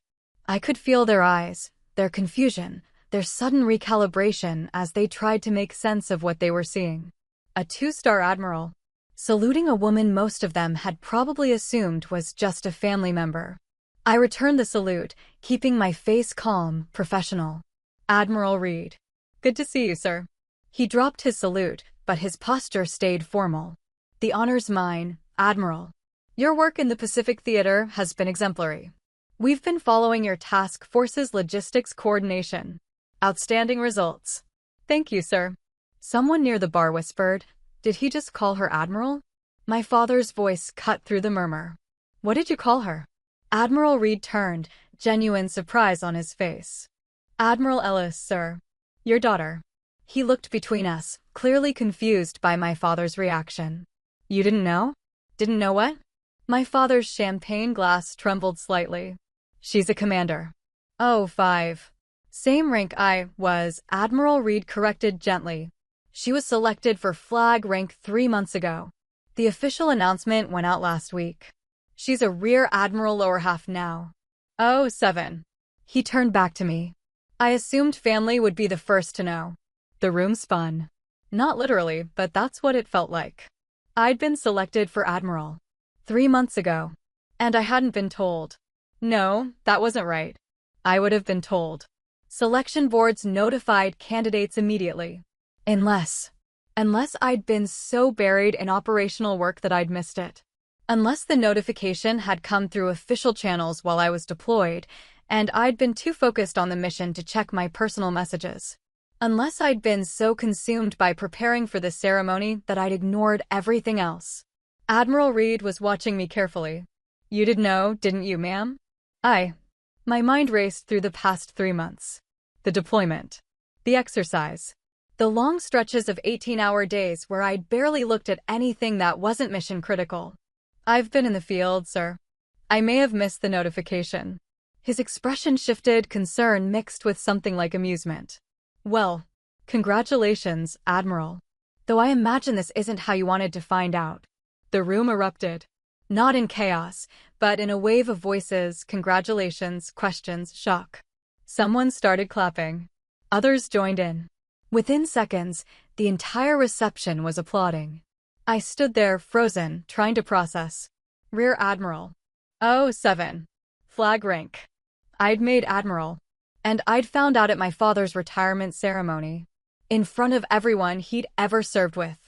I could feel their eyes, their confusion, their sudden recalibration as they tried to make sense of what they were seeing. A 2-star admiral. Saluting a woman most of them had probably assumed was just a family member. I returned the salute, keeping my face calm, professional. "Admiral Reed." "Good to see you, sir." He dropped his salute, but his posture stayed formal. "The honor's mine, Admiral. Your work in the Pacific Theater has been exemplary. We've been following your task force's logistics coordination. Outstanding results." "Thank you, sir." Someone near the bar whispered, "Did he just call her Admiral?" My father's voice cut through the murmur. "What did you call her?" Admiral Reed turned, genuine surprise on his face. "Admiral Ellis, sir. Your daughter." He looked between us, clearly confused by my father's reaction. "You didn't know?" "Didn't know what?" My father's champagne glass trembled slightly. She's a commander. Oh, 5. Same rank I was, Admiral Reed corrected gently. She was selected for flag rank 3 months ago. The official announcement went out last week. She's a rear admiral lower half now. Oh, 7. He turned back to me. I assumed family would be the first to know. The room spun. Not literally, but that's what it felt like. I'd been selected for admiral 3 months ago. And I hadn't been told. No, that wasn't right. I would have been told. Selection boards notified candidates immediately. Unless I'd been so buried in operational work that I'd missed it. Unless the notification had come through official channels while I was deployed, and I'd been too focused on the mission to check my personal messages. Unless I'd been so consumed by preparing for the ceremony that I'd ignored everything else. Admiral Reed was watching me carefully. You did know, didn't you, ma'am? My mind raced through the past 3 months. The deployment. The exercise. The long stretches of 18-hour days where I'd barely looked at anything that wasn't mission critical. I've been in the field, sir. I may have missed the notification. His expression shifted, concern mixed with something like amusement. Well, congratulations, Admiral. Though I imagine this isn't how you wanted to find out. The room erupted. Not in chaos, but in a wave of voices, congratulations, questions, shock. Someone started clapping. Others joined in. Within seconds, the entire reception was applauding. I stood there, frozen, trying to process. Rear Admiral. Oh, 7. Flag rank. I'd made Admiral. And I'd found out at my father's retirement ceremony. In front of everyone he'd ever served with.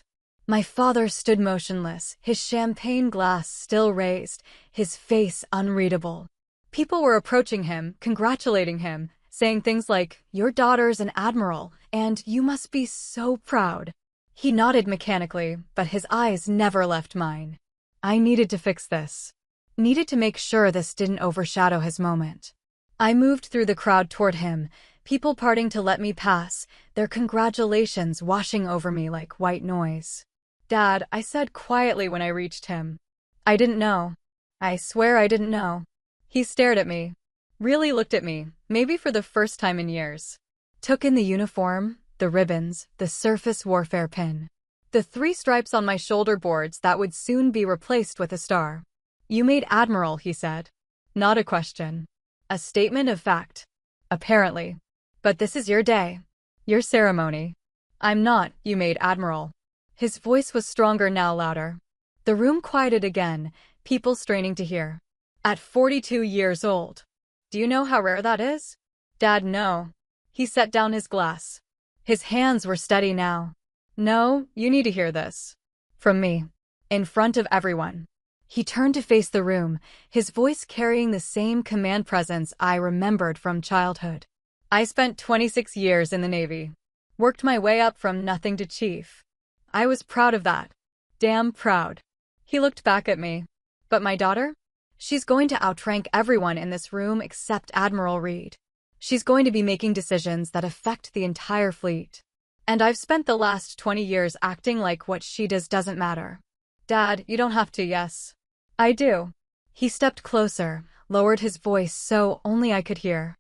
My father stood motionless, his champagne glass still raised, his face unreadable. People were approaching him, congratulating him, saying things like, "Your daughter's an admiral, and you must be so proud." He nodded mechanically, but his eyes never left mine. I needed to fix this. Needed to make sure this didn't overshadow his moment. I moved through the crowd toward him, people parting to let me pass, their congratulations washing over me like white noise. "Dad," I said quietly when I reached him. "I didn't know. I swear I didn't know." He stared at me. Really looked at me, maybe for the first time in years. Took in the uniform, the ribbons, the surface warfare pin. The 3 stripes on my shoulder boards that would soon be replaced with a star. "You made Admiral," he said. Not a question. A statement of fact. Apparently. "But this is your day. Your ceremony." "I'm not, you made Admiral." His voice was stronger now, louder. The room quieted again, people straining to hear. At 42 years old. Do you know how rare that is? Dad, no. He set down his glass. His hands were steady now. No, you need to hear this. From me. In front of everyone. He turned to face the room, his voice carrying the same command presence I remembered from childhood. I spent 26 years in the Navy. Worked my way up from nothing to chief. I was proud of that. Damn proud. He looked back at me. But my daughter? She's going to outrank everyone in this room except Admiral Reed. She's going to be making decisions that affect the entire fleet. And I've spent the last 20 years acting like what she does doesn't matter. Dad, you don't have to, yes. I do. He stepped closer, lowered his voice so only I could hear.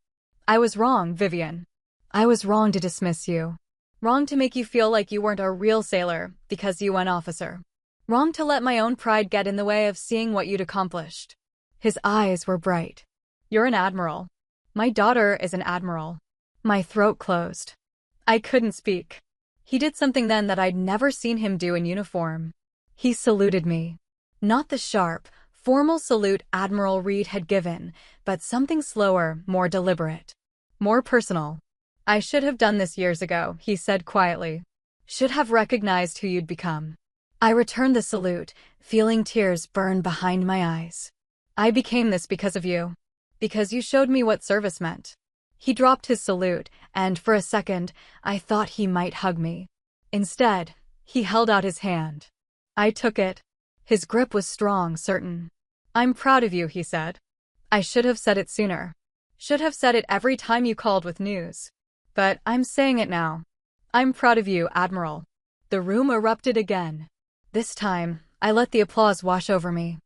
I was wrong, Vivian. I was wrong to dismiss you. Wrong to make you feel like you weren't a real sailor because you went officer. Wrong to let my own pride get in the way of seeing what you'd accomplished. His eyes were bright. You're an admiral. My daughter is an admiral. My throat closed. I couldn't speak. He did something then that I'd never seen him do in uniform. He saluted me. Not the sharp, formal salute Admiral Reed had given, but something slower, more deliberate. More personal. I should have done this years ago, he said quietly. Should have recognized who you'd become. I returned the salute, feeling tears burn behind my eyes. I became this because of you. Because you showed me what service meant. He dropped his salute, and for a second, I thought he might hug me. Instead, he held out his hand. I took it. His grip was strong, certain. I'm proud of you, he said. I should have said it sooner. Should have said it every time you called with news. But I'm saying it now. I'm proud of you, Admiral. The room erupted again. This time, I let the applause wash over me.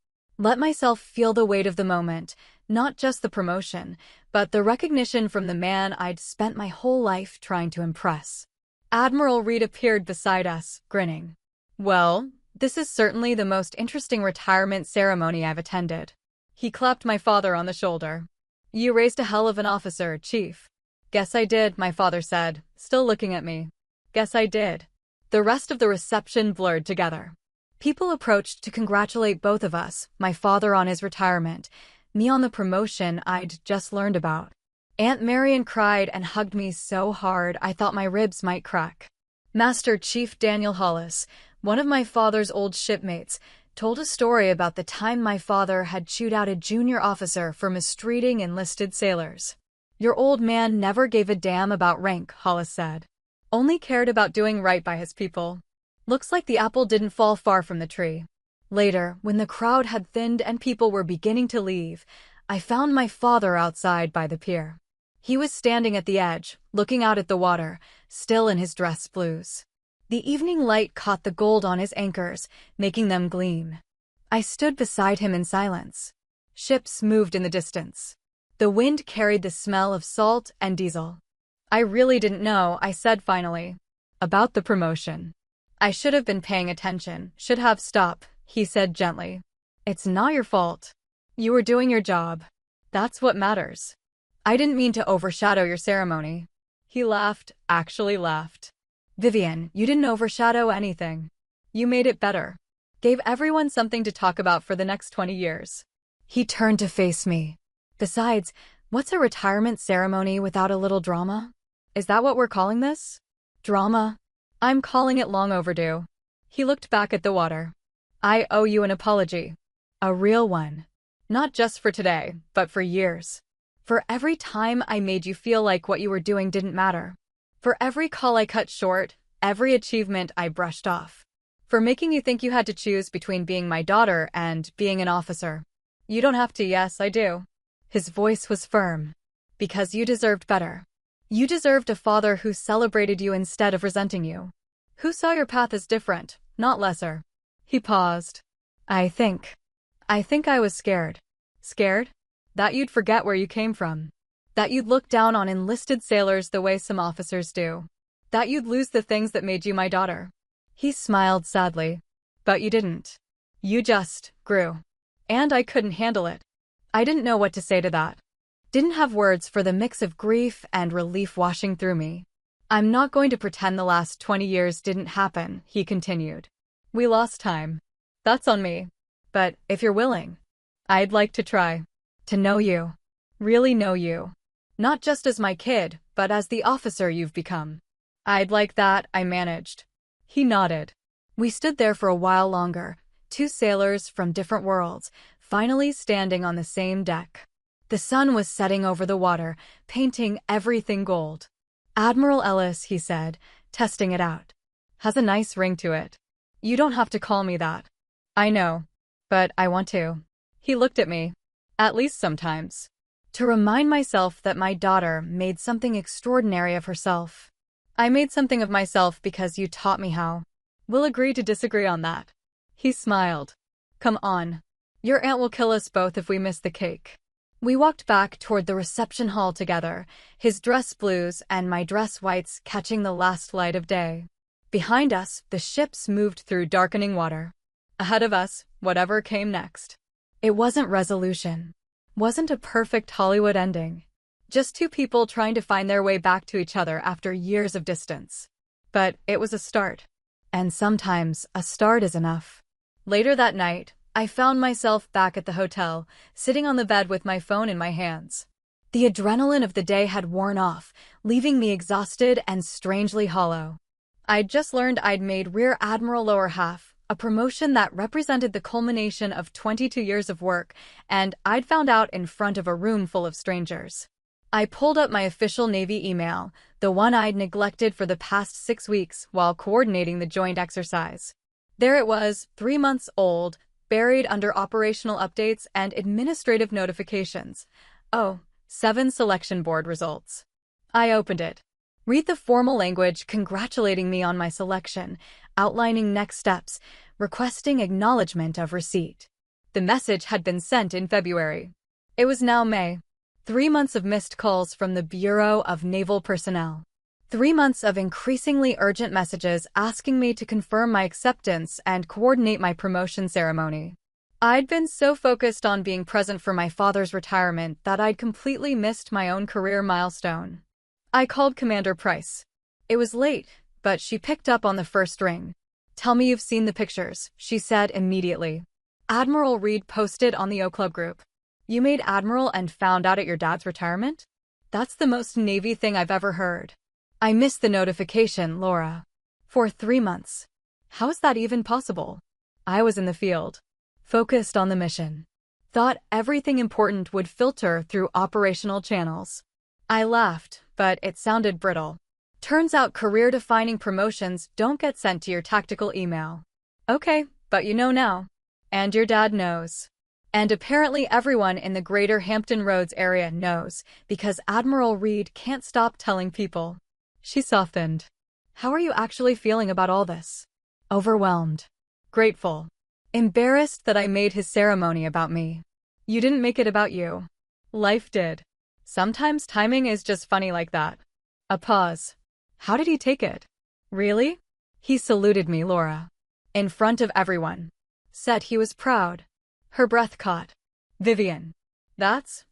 Let myself feel the weight of the moment, not just the promotion, but the recognition from the man I'd spent my whole life trying to impress. Admiral Reed appeared beside us, grinning. Well, this is certainly the most interesting retirement ceremony I've attended. He clapped my father on the shoulder. You raised a hell of an officer, Chief. Guess I did, my father said, still looking at me. Guess I did. The rest of the reception blurred together. People approached to congratulate both of us, my father on his retirement, me on the promotion I'd just learned about. Aunt Marion cried and hugged me so hard I thought my ribs might crack. Master Chief Daniel Hollis, one of my father's old shipmates, told a story about the time my father had chewed out a junior officer for mistreating enlisted sailors. Your old man never gave a damn about rank, Hollis said. Only cared about doing right by his people. Looks like the apple didn't fall far from the tree. Later, when the crowd had thinned and people were beginning to leave, I found my father outside by the pier. He was standing at the edge, looking out at the water, still in his dress blues. The evening light caught the gold on his anchors, making them gleam. I stood beside him in silence. Ships moved in the distance. The wind carried the smell of salt and diesel. I really didn't know, I said finally. About the promotion. I should have been paying attention, should have stopped, he said gently. It's not your fault. You were doing your job. That's what matters. I didn't mean to overshadow your ceremony. He laughed, actually laughed. Vivian, you didn't overshadow anything. You made it better. Gave everyone something to talk about for the next 20 years. He turned to face me. Besides, what's a retirement ceremony without a little drama? Is that what we're calling this? Drama? I'm calling it long overdue. He looked back at the water. I owe you an apology. A real one. Not just for today, but for years. For every time I made you feel like what you were doing didn't matter. For every call I cut short, every achievement I brushed off. For making you think you had to choose between being my daughter and being an officer. You don't have to, yes, I do. His voice was firm. Because you deserved better. You deserved a father who celebrated you instead of resenting you. Who saw your path as different, not lesser. He paused. I think I was scared. Scared? That you'd forget where you came from. That you'd look down on enlisted sailors the way some officers do. That you'd lose the things that made you my daughter. He smiled sadly. But you didn't. You just grew. And I couldn't handle it. I didn't know what to say to that. Didn't have words for the mix of grief and relief washing through me. I'm not going to pretend the last 20 years didn't happen, he continued. We lost time. That's on me. But if you're willing, I'd like to try. To know you. Really know you. Not just as my kid, but as the officer you've become. I'd like that, I managed. He nodded. We stood there for a while longer, two sailors from different worlds, finally standing on the same deck. The sun was setting over the water, painting everything gold. Admiral Ellis, he said, testing it out. Has a nice ring to it. You don't have to call me that. I know. But I want to. He looked at me. At least sometimes. To remind myself that my daughter made something extraordinary of herself. I made something of myself because you taught me how. We'll agree to disagree on that. He smiled. Come on. Your aunt will kill us both if we miss the cake. We walked back toward the reception hall together, his dress blues and my dress whites catching the last light of day. Behind us, the ships moved through darkening water. Ahead of us, whatever came next. It wasn't resolution. Wasn't a perfect Hollywood ending. Just two people trying to find their way back to each other after years of distance. But it was a start. And sometimes, a start is enough. Later that night, I found myself back at the hotel, sitting on the bed with my phone in my hands. The adrenaline of the day had worn off, leaving me exhausted and strangely hollow. I'd just learned I'd made Rear Admiral lower half, a promotion that represented the culmination of 22 years of work, and I'd found out in front of a room full of strangers. I pulled up my official Navy email, the one I'd neglected for the past 6 weeks while coordinating the joint exercise. There it was, 3 months old, buried under operational updates and administrative notifications. Oh, 7 selection board results. I opened it. Read the formal language congratulating me on my selection, outlining next steps, requesting acknowledgement of receipt. The message had been sent in February. It was now May. 3 months of missed calls from the Bureau of Naval Personnel. 3 months of increasingly urgent messages asking me to confirm my acceptance and coordinate my promotion ceremony. I'd been so focused on being present for my father's retirement that I'd completely missed my own career milestone. I called Commander Price. It was late, but she picked up on the first ring. "Tell me you've seen the pictures," she said immediately. Admiral Reed posted on the O Club group. "You made Admiral and found out at your dad's retirement? That's the most Navy thing I've ever heard." "I missed the notification, Laura. For 3 months. How is that even possible?" I was in the field. Focused on the mission. Thought everything important would filter through operational channels. I laughed, but it sounded brittle. Turns out career-defining promotions don't get sent to your tactical email. Okay, but you know now. And your dad knows. And apparently everyone in the greater Hampton Roads area knows, because Admiral Reed can't stop telling people. She softened. "How are you actually feeling about all this?" "Overwhelmed. Grateful. Embarrassed that I made his ceremony about me." "You didn't make it about you. Life did. Sometimes timing is just funny like that." A pause. "How did he take it?" "Really?" "He saluted me, Laura. In front of everyone. Said he was proud." Her breath caught. "Vivian. That's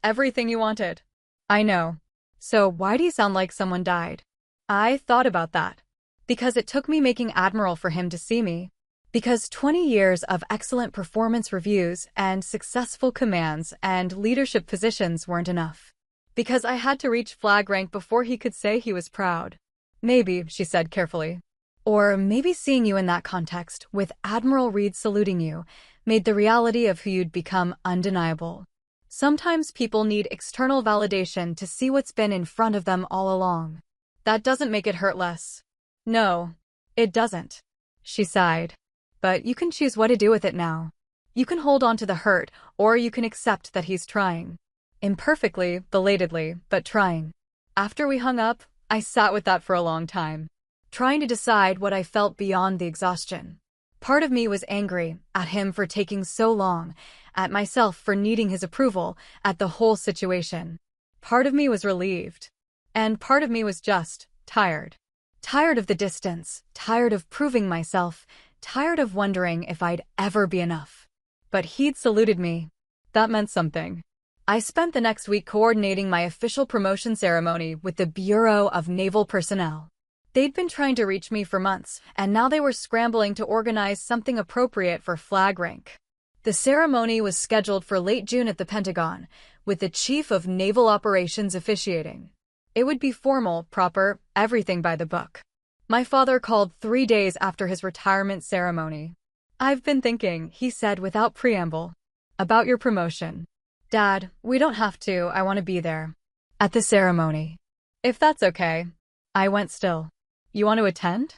everything you wanted." "I know. So why do you sound like someone died?" "I thought about that. Because it took me making Admiral for him to see me. Because 20 years of excellent performance reviews and successful commands and leadership positions weren't enough. Because I had to reach flag rank before he could say he was proud." "Maybe," she said carefully. "Or maybe seeing you in that context, with Admiral Reed saluting you, made the reality of who you'd become undeniable. Sometimes people need external validation to see what's been in front of them all along. That doesn't make it hurt less." "No, it doesn't." She sighed. "But you can choose what to do with it now. You can hold on to the hurt, or you can accept that he's trying. Imperfectly, belatedly, but trying." After we hung up, I sat with that for a long time, trying to decide what I felt beyond the exhaustion. Part of me was angry at him for taking so long, at myself for needing his approval, at the whole situation. Part of me was relieved. And part of me was just tired. Tired of the distance, tired of proving myself, tired of wondering if I'd ever be enough. But he'd saluted me. That meant something. I spent the next week coordinating my official promotion ceremony with the Bureau of Naval Personnel. They'd been trying to reach me for months, and now they were scrambling to organize something appropriate for flag rank. The ceremony was scheduled for late June at the Pentagon, with the Chief of Naval Operations officiating. It would be formal, proper, everything by the book. My father called 3 days after his retirement ceremony. "I've been thinking," he said without preamble, "about your promotion." "Dad, we don't have to, I want to be there. At the ceremony. If that's okay." I went still. "You want to attend?"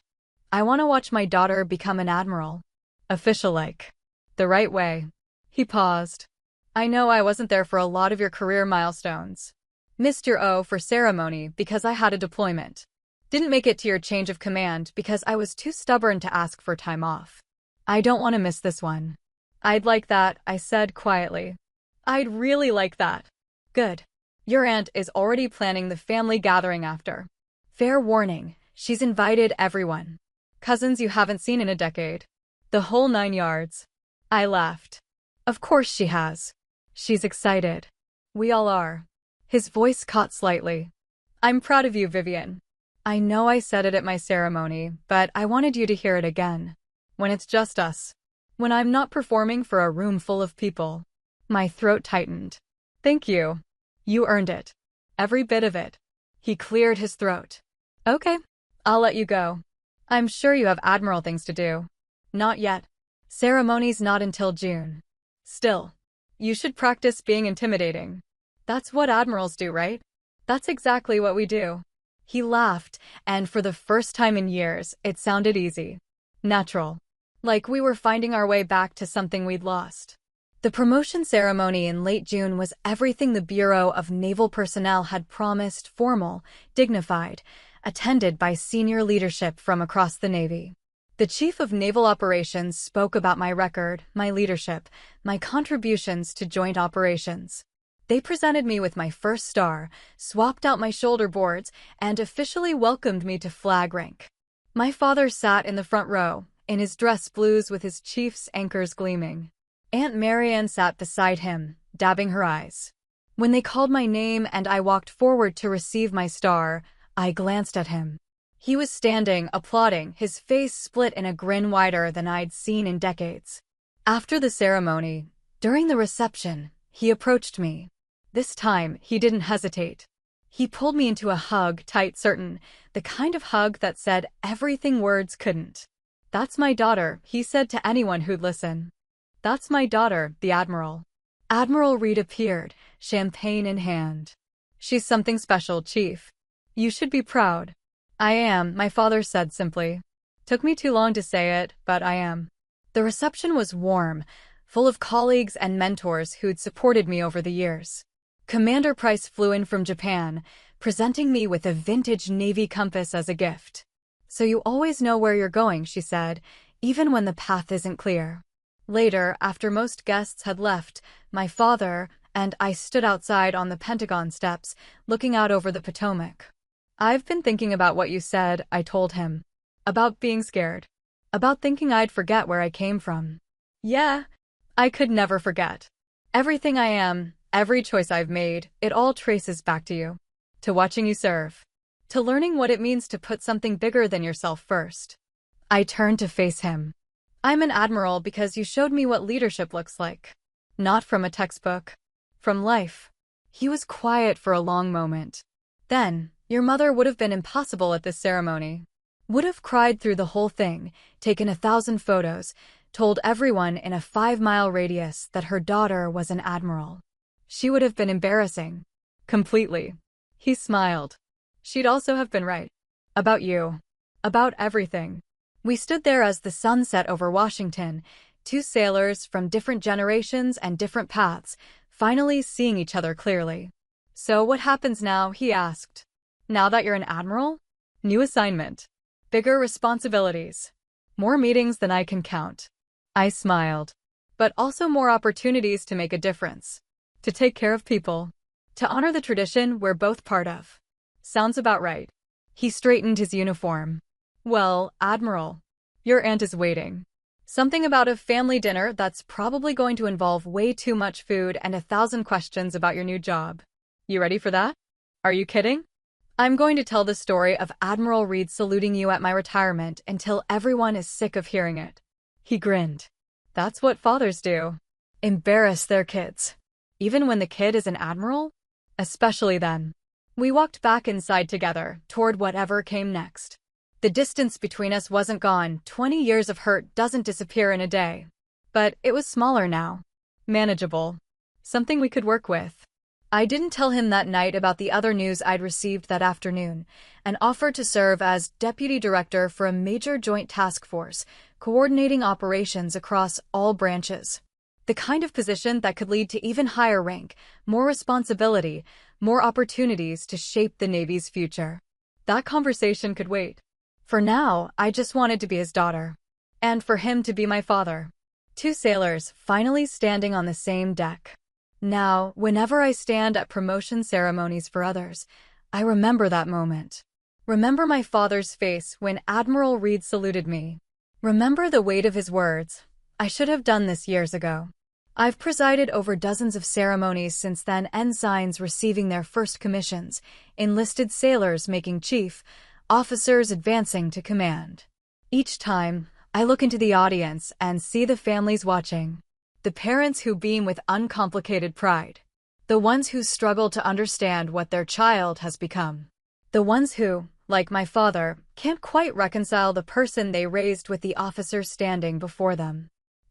"I want to watch my daughter become an admiral. Official-like. The right way." He paused. "I know I wasn't there for a lot of your career milestones. Missed your O for ceremony because I had a deployment. Didn't make it to your change of command because I was too stubborn to ask for time off. I don't want to miss this one." "I'd like that," I said quietly. "I'd really like that." "Good. Your aunt is already planning the family gathering after. Fair warning, she's invited everyone. Cousins you haven't seen in a decade. The whole 9 yards." I laughed. "Of course she has. She's excited. We all are." His voice caught slightly. "I'm proud of you, Vivian. I know I said it at my ceremony, but I wanted you to hear it again. When it's just us. When I'm not performing for a room full of people." My throat tightened. "Thank you. You earned it. Every bit of it." He cleared his throat. "Okay, I'll let you go. I'm sure you have admiral things to do." "Not yet. Ceremony's not until June." "Still, you should practice being intimidating. That's what admirals do, right?" "That's exactly what we do." He laughed, and for the first time in years, it sounded easy. Natural. Like we were finding our way back to something we'd lost. The promotion ceremony in late June was everything the Bureau of Naval Personnel had promised: formal, dignified, attended by senior leadership from across the Navy. The Chief of Naval Operations spoke about my record, my leadership, my contributions to joint operations. They presented me with my first star, swapped out my shoulder boards, and officially welcomed me to flag rank. My father sat in the front row, in his dress blues with his chief's anchors gleaming. Aunt Marianne sat beside him, dabbing her eyes. When they called my name and I walked forward to receive my star, I glanced at him. He was standing, applauding, his face split in a grin wider than I'd seen in decades. After the ceremony, during the reception, he approached me. This time, he didn't hesitate. He pulled me into a hug, tight, certain, the kind of hug that said everything words couldn't. "That's my daughter," he said to anyone who'd listen. "That's my daughter, the Admiral." Admiral Reed appeared, champagne in hand. "She's something special, Chief. You should be proud." "I am," my father said simply. Took me too long to say it, but I am. The reception was warm, full of colleagues and mentors who'd supported me over the years. Commander Price flew in from Japan, presenting me with a vintage Navy compass as a gift. "So you always know where you're going," she said, "even when the path isn't clear." Later, after most guests had left, my father and I stood outside on the Pentagon steps, looking out over the Potomac. "I've been thinking about what you said," I told him. "About being scared. About thinking I'd forget where I came from." "Yeah, I could never forget. Everything I am, every choice I've made, it all traces back to you. To watching you serve. To learning what it means to put something bigger than yourself first." I turned to face him. "I'm an admiral because you showed me what leadership looks like. Not from a textbook. From life." He was quiet for a long moment. "Then, your mother would have been impossible at this ceremony. Would have cried through the whole thing, taken 1,000 photos, told everyone in a 5-mile radius that her daughter was an admiral. She would have been embarrassing. Completely." He smiled. "She'd also have been right. About you. About everything." We stood there as the sun set over Washington, two sailors from different generations and different paths, finally seeing each other clearly. "So what happens now?" he asked. "Now that you're an admiral? New assignment. Bigger responsibilities. More meetings than I can count." I smiled. "But also more opportunities to make a difference. To take care of people. To honor the tradition we're both part of." "Sounds about right." He straightened his uniform. "Well, Admiral, your aunt is waiting. Something about a family dinner that's probably going to involve way too much food and 1,000 questions about your new job. You ready for that? Are you kidding? I'm going to tell the story of Admiral Reed saluting you at my retirement until everyone is sick of hearing it." He grinned. "That's what fathers do. Embarrass their kids. Even when the kid is an admiral? Especially then." We walked back inside together, toward whatever came next. The distance between us wasn't gone. 20 years of hurt doesn't disappear in a day. But it was smaller now. Manageable. Something we could work with. I didn't tell him that night about the other news I'd received that afternoon, an offer to serve as deputy director for a major joint task force, coordinating operations across all branches. The kind of position that could lead to even higher rank, more responsibility, more opportunities to shape the Navy's future. That conversation could wait. For now, I just wanted to be his daughter. And for him to be my father. Two sailors finally standing on the same deck. Now, whenever I stand at promotion ceremonies for others, I remember that moment. Remember my father's face when Admiral Reed saluted me. Remember the weight of his words. I should have done this years ago. I've presided over dozens of ceremonies since then, ensigns receiving their first commissions, enlisted sailors making chief, officers advancing to command. Each time, I look into the audience and see the families watching. The parents who beam with uncomplicated pride. The ones who struggle to understand what their child has become. The ones who, like my father, can't quite reconcile the person they raised with the officer standing before them.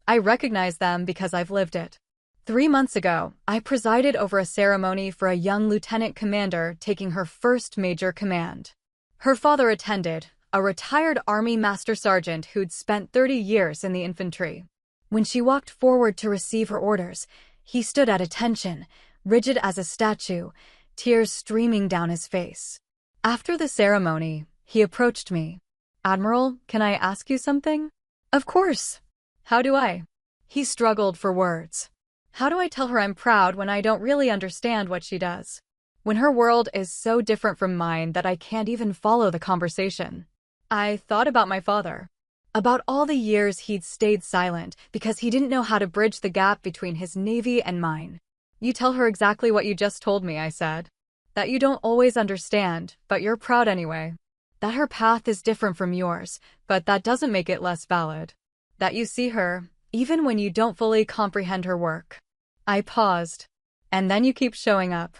I recognize them because I've lived it. 3 months ago, I presided over a ceremony for a young lieutenant commander taking her first major command. Her father attended, a retired Army Master Sergeant who'd spent 30 years in the infantry. When she walked forward to receive her orders, he stood at attention, rigid as a statue, tears streaming down his face. After the ceremony, he approached me. Admiral, can I ask you something? Of course. How do I? He struggled for words. How do I tell her I'm proud when I don't really understand what she does? When her world is so different from mine that I can't even follow the conversation. I thought about my father. About all the years he'd stayed silent because he didn't know how to bridge the gap between his Navy and mine. You tell her exactly what you just told me, I said. That you don't always understand, but you're proud anyway. That her path is different from yours, but that doesn't make it less valid. That you see her, even when you don't fully comprehend her work. I paused. And then you keep showing up.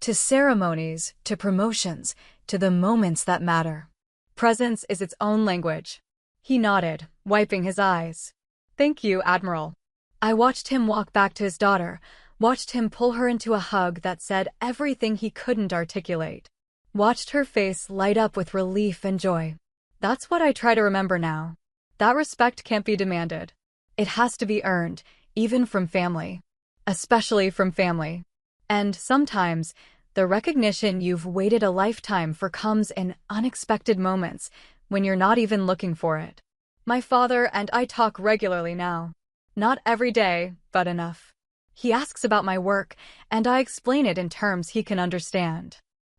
To ceremonies, to promotions, to the moments that matter. Presence is its own language. He nodded, wiping his eyes. Thank you, Admiral. I watched him walk back to his daughter, watched him pull her into a hug that said everything he couldn't articulate. Watched her face light up with relief and joy. That's what I try to remember now. That respect can't be demanded. It has to be earned, even from family. Especially from family. And sometimes, the recognition you've waited a lifetime for comes in unexpected moments when you're not even looking for it. My father and I talk regularly now. Not every day, but enough. He asks about my work, and I explain it in terms he can understand.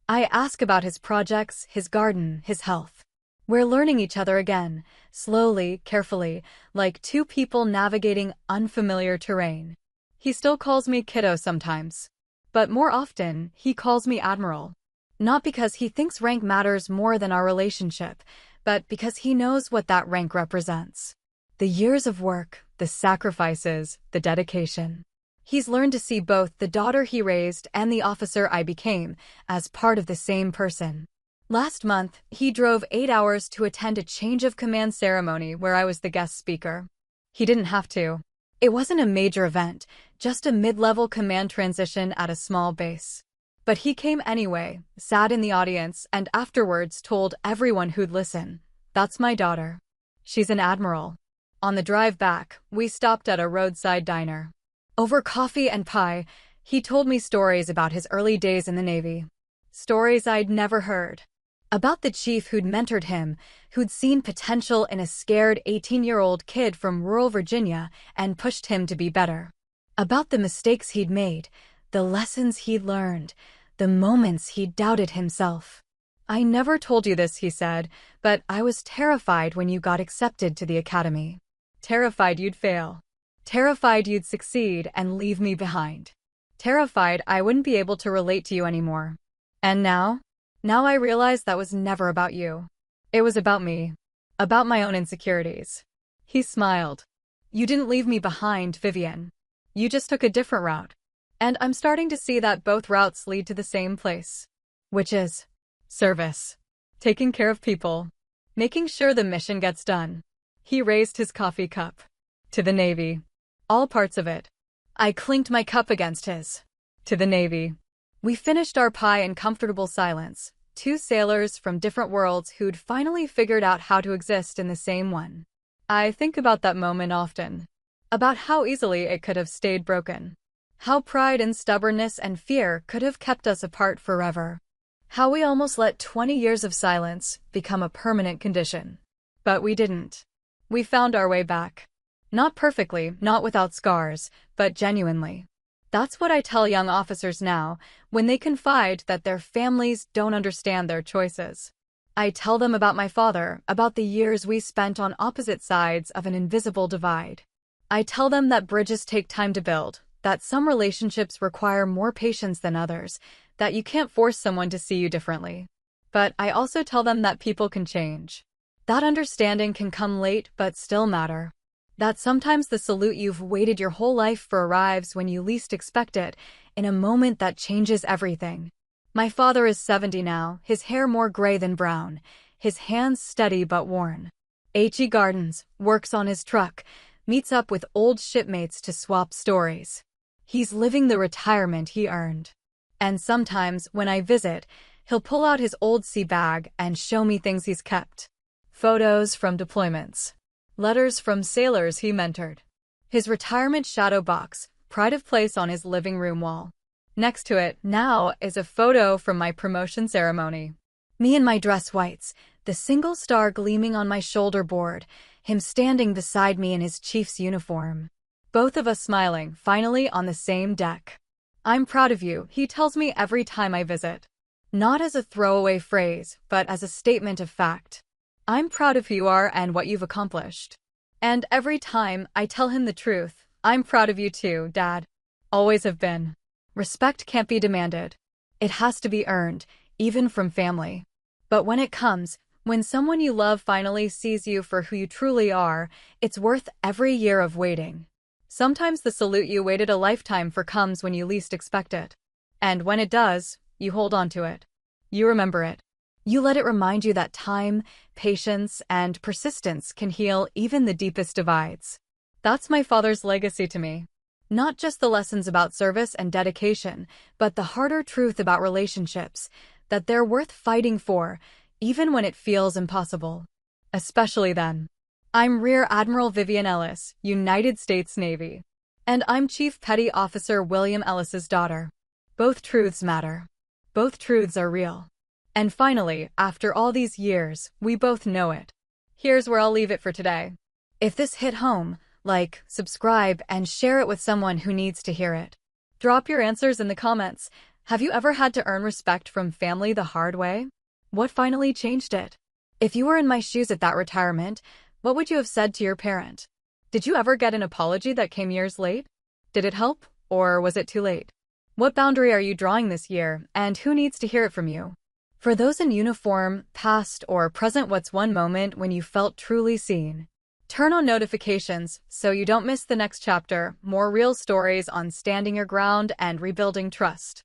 I ask about his projects, his garden, his health. We're learning each other again, slowly, carefully, like two people navigating unfamiliar terrain. He still calls me kiddo sometimes. But more often, he calls me Admiral. Not because he thinks rank matters more than our relationship, but because he knows what that rank represents. The years of work, the sacrifices, the dedication. He's learned to see both the daughter he raised and the officer I became as part of the same person. Last month, he drove 8 hours to attend a change of command ceremony where I was the guest speaker. He didn't have to. It wasn't a major event, just a mid-level command transition at a small base. But he came anyway, sat in the audience, and afterwards told everyone who'd listen, "That's my daughter. She's an admiral." On the drive back, we stopped at a roadside diner. Over coffee and pie, he told me stories about his early days in the Navy. Stories I'd never heard. About the chief who'd mentored him, who'd seen potential in a scared 18-year-old kid from rural Virginia and pushed him to be better. About the mistakes he'd made, the lessons he'd learned, the moments he'd doubted himself. "I never told you this," he said, "but I was terrified when you got accepted to the academy. Terrified you'd fail. Terrified you'd succeed and leave me behind. Terrified I wouldn't be able to relate to you anymore. And now? Now I realize that was never about you. It was about me. About my own insecurities." He smiled. "You didn't leave me behind, Vivian. You just took a different route. And I'm starting to see that both routes lead to the same place. Which is service. Taking care of people. Making sure the mission gets done." He raised his coffee cup. "To the Navy. All parts of it." I clinked my cup against his. "To the Navy." We finished our pie in comfortable silence, two sailors from different worlds who'd finally figured out how to exist in the same one. I think about that moment often. About how easily it could have stayed broken. How pride and stubbornness and fear could have kept us apart forever. How we almost let 20 years of silence become a permanent condition. But we didn't. We found our way back. Not perfectly, not without scars, but genuinely. That's what I tell young officers now, when they confide that their families don't understand their choices. I tell them about my father, about the years we spent on opposite sides of an invisible divide. I tell them that bridges take time to build, that some relationships require more patience than others, that you can't force someone to see you differently. But I also tell them that people can change. That understanding can come late but still matter. That sometimes the salute you've waited your whole life for arrives when you least expect it, in a moment that changes everything. My father is 70 now, his hair more gray than brown, his hands steady but worn. H.E. Gardens, works on his truck, meets up with old shipmates to swap stories. He's living the retirement he earned. And sometimes, when I visit, he'll pull out his old sea bag and show me things he's kept. Photos from deployments. Letters from sailors he mentored. His retirement shadow box, pride of place on his living room wall. Next to it, now, is a photo from my promotion ceremony. Me in my dress whites, the single star gleaming on my shoulder board, him standing beside me in his chief's uniform. Both of us smiling, finally on the same deck. "I'm proud of you," he tells me every time I visit. Not as a throwaway phrase, but as a statement of fact. I'm proud of who you are and what you've accomplished. And every time I tell him the truth, "I'm proud of you too, Dad." Always have been. Respect can't be demanded. It has to be earned, even from family. But when it comes, when someone you love finally sees you for who you truly are, it's worth every year of waiting. Sometimes the salute you waited a lifetime for comes when you least expect it. And when it does, you hold on to it. You remember it. You let it remind you that time, patience, and persistence can heal even the deepest divides. That's my father's legacy to me. Not just the lessons about service and dedication, but the harder truth about relationships, that they're worth fighting for, even when it feels impossible. Especially then. I'm Rear Admiral Vivian Ellis, United States Navy. And I'm Chief Petty Officer William Ellis's daughter. Both truths matter. Both truths are real. And finally, after all these years, we both know it. Here's where I'll leave it for today. If this hit home, like, subscribe, and share it with someone who needs to hear it. Drop your answers in the comments. Have you ever had to earn respect from family the hard way? What finally changed it? If you were in my shoes at that retirement, what would you have said to your parent? Did you ever get an apology that came years late? Did it help, or was it too late? What boundary are you drawing this year, and who needs to hear it from you? For those in uniform, past or present, what's one moment when you felt truly seen? Turn on notifications so you don't miss the next chapter. More real stories on standing your ground and rebuilding trust.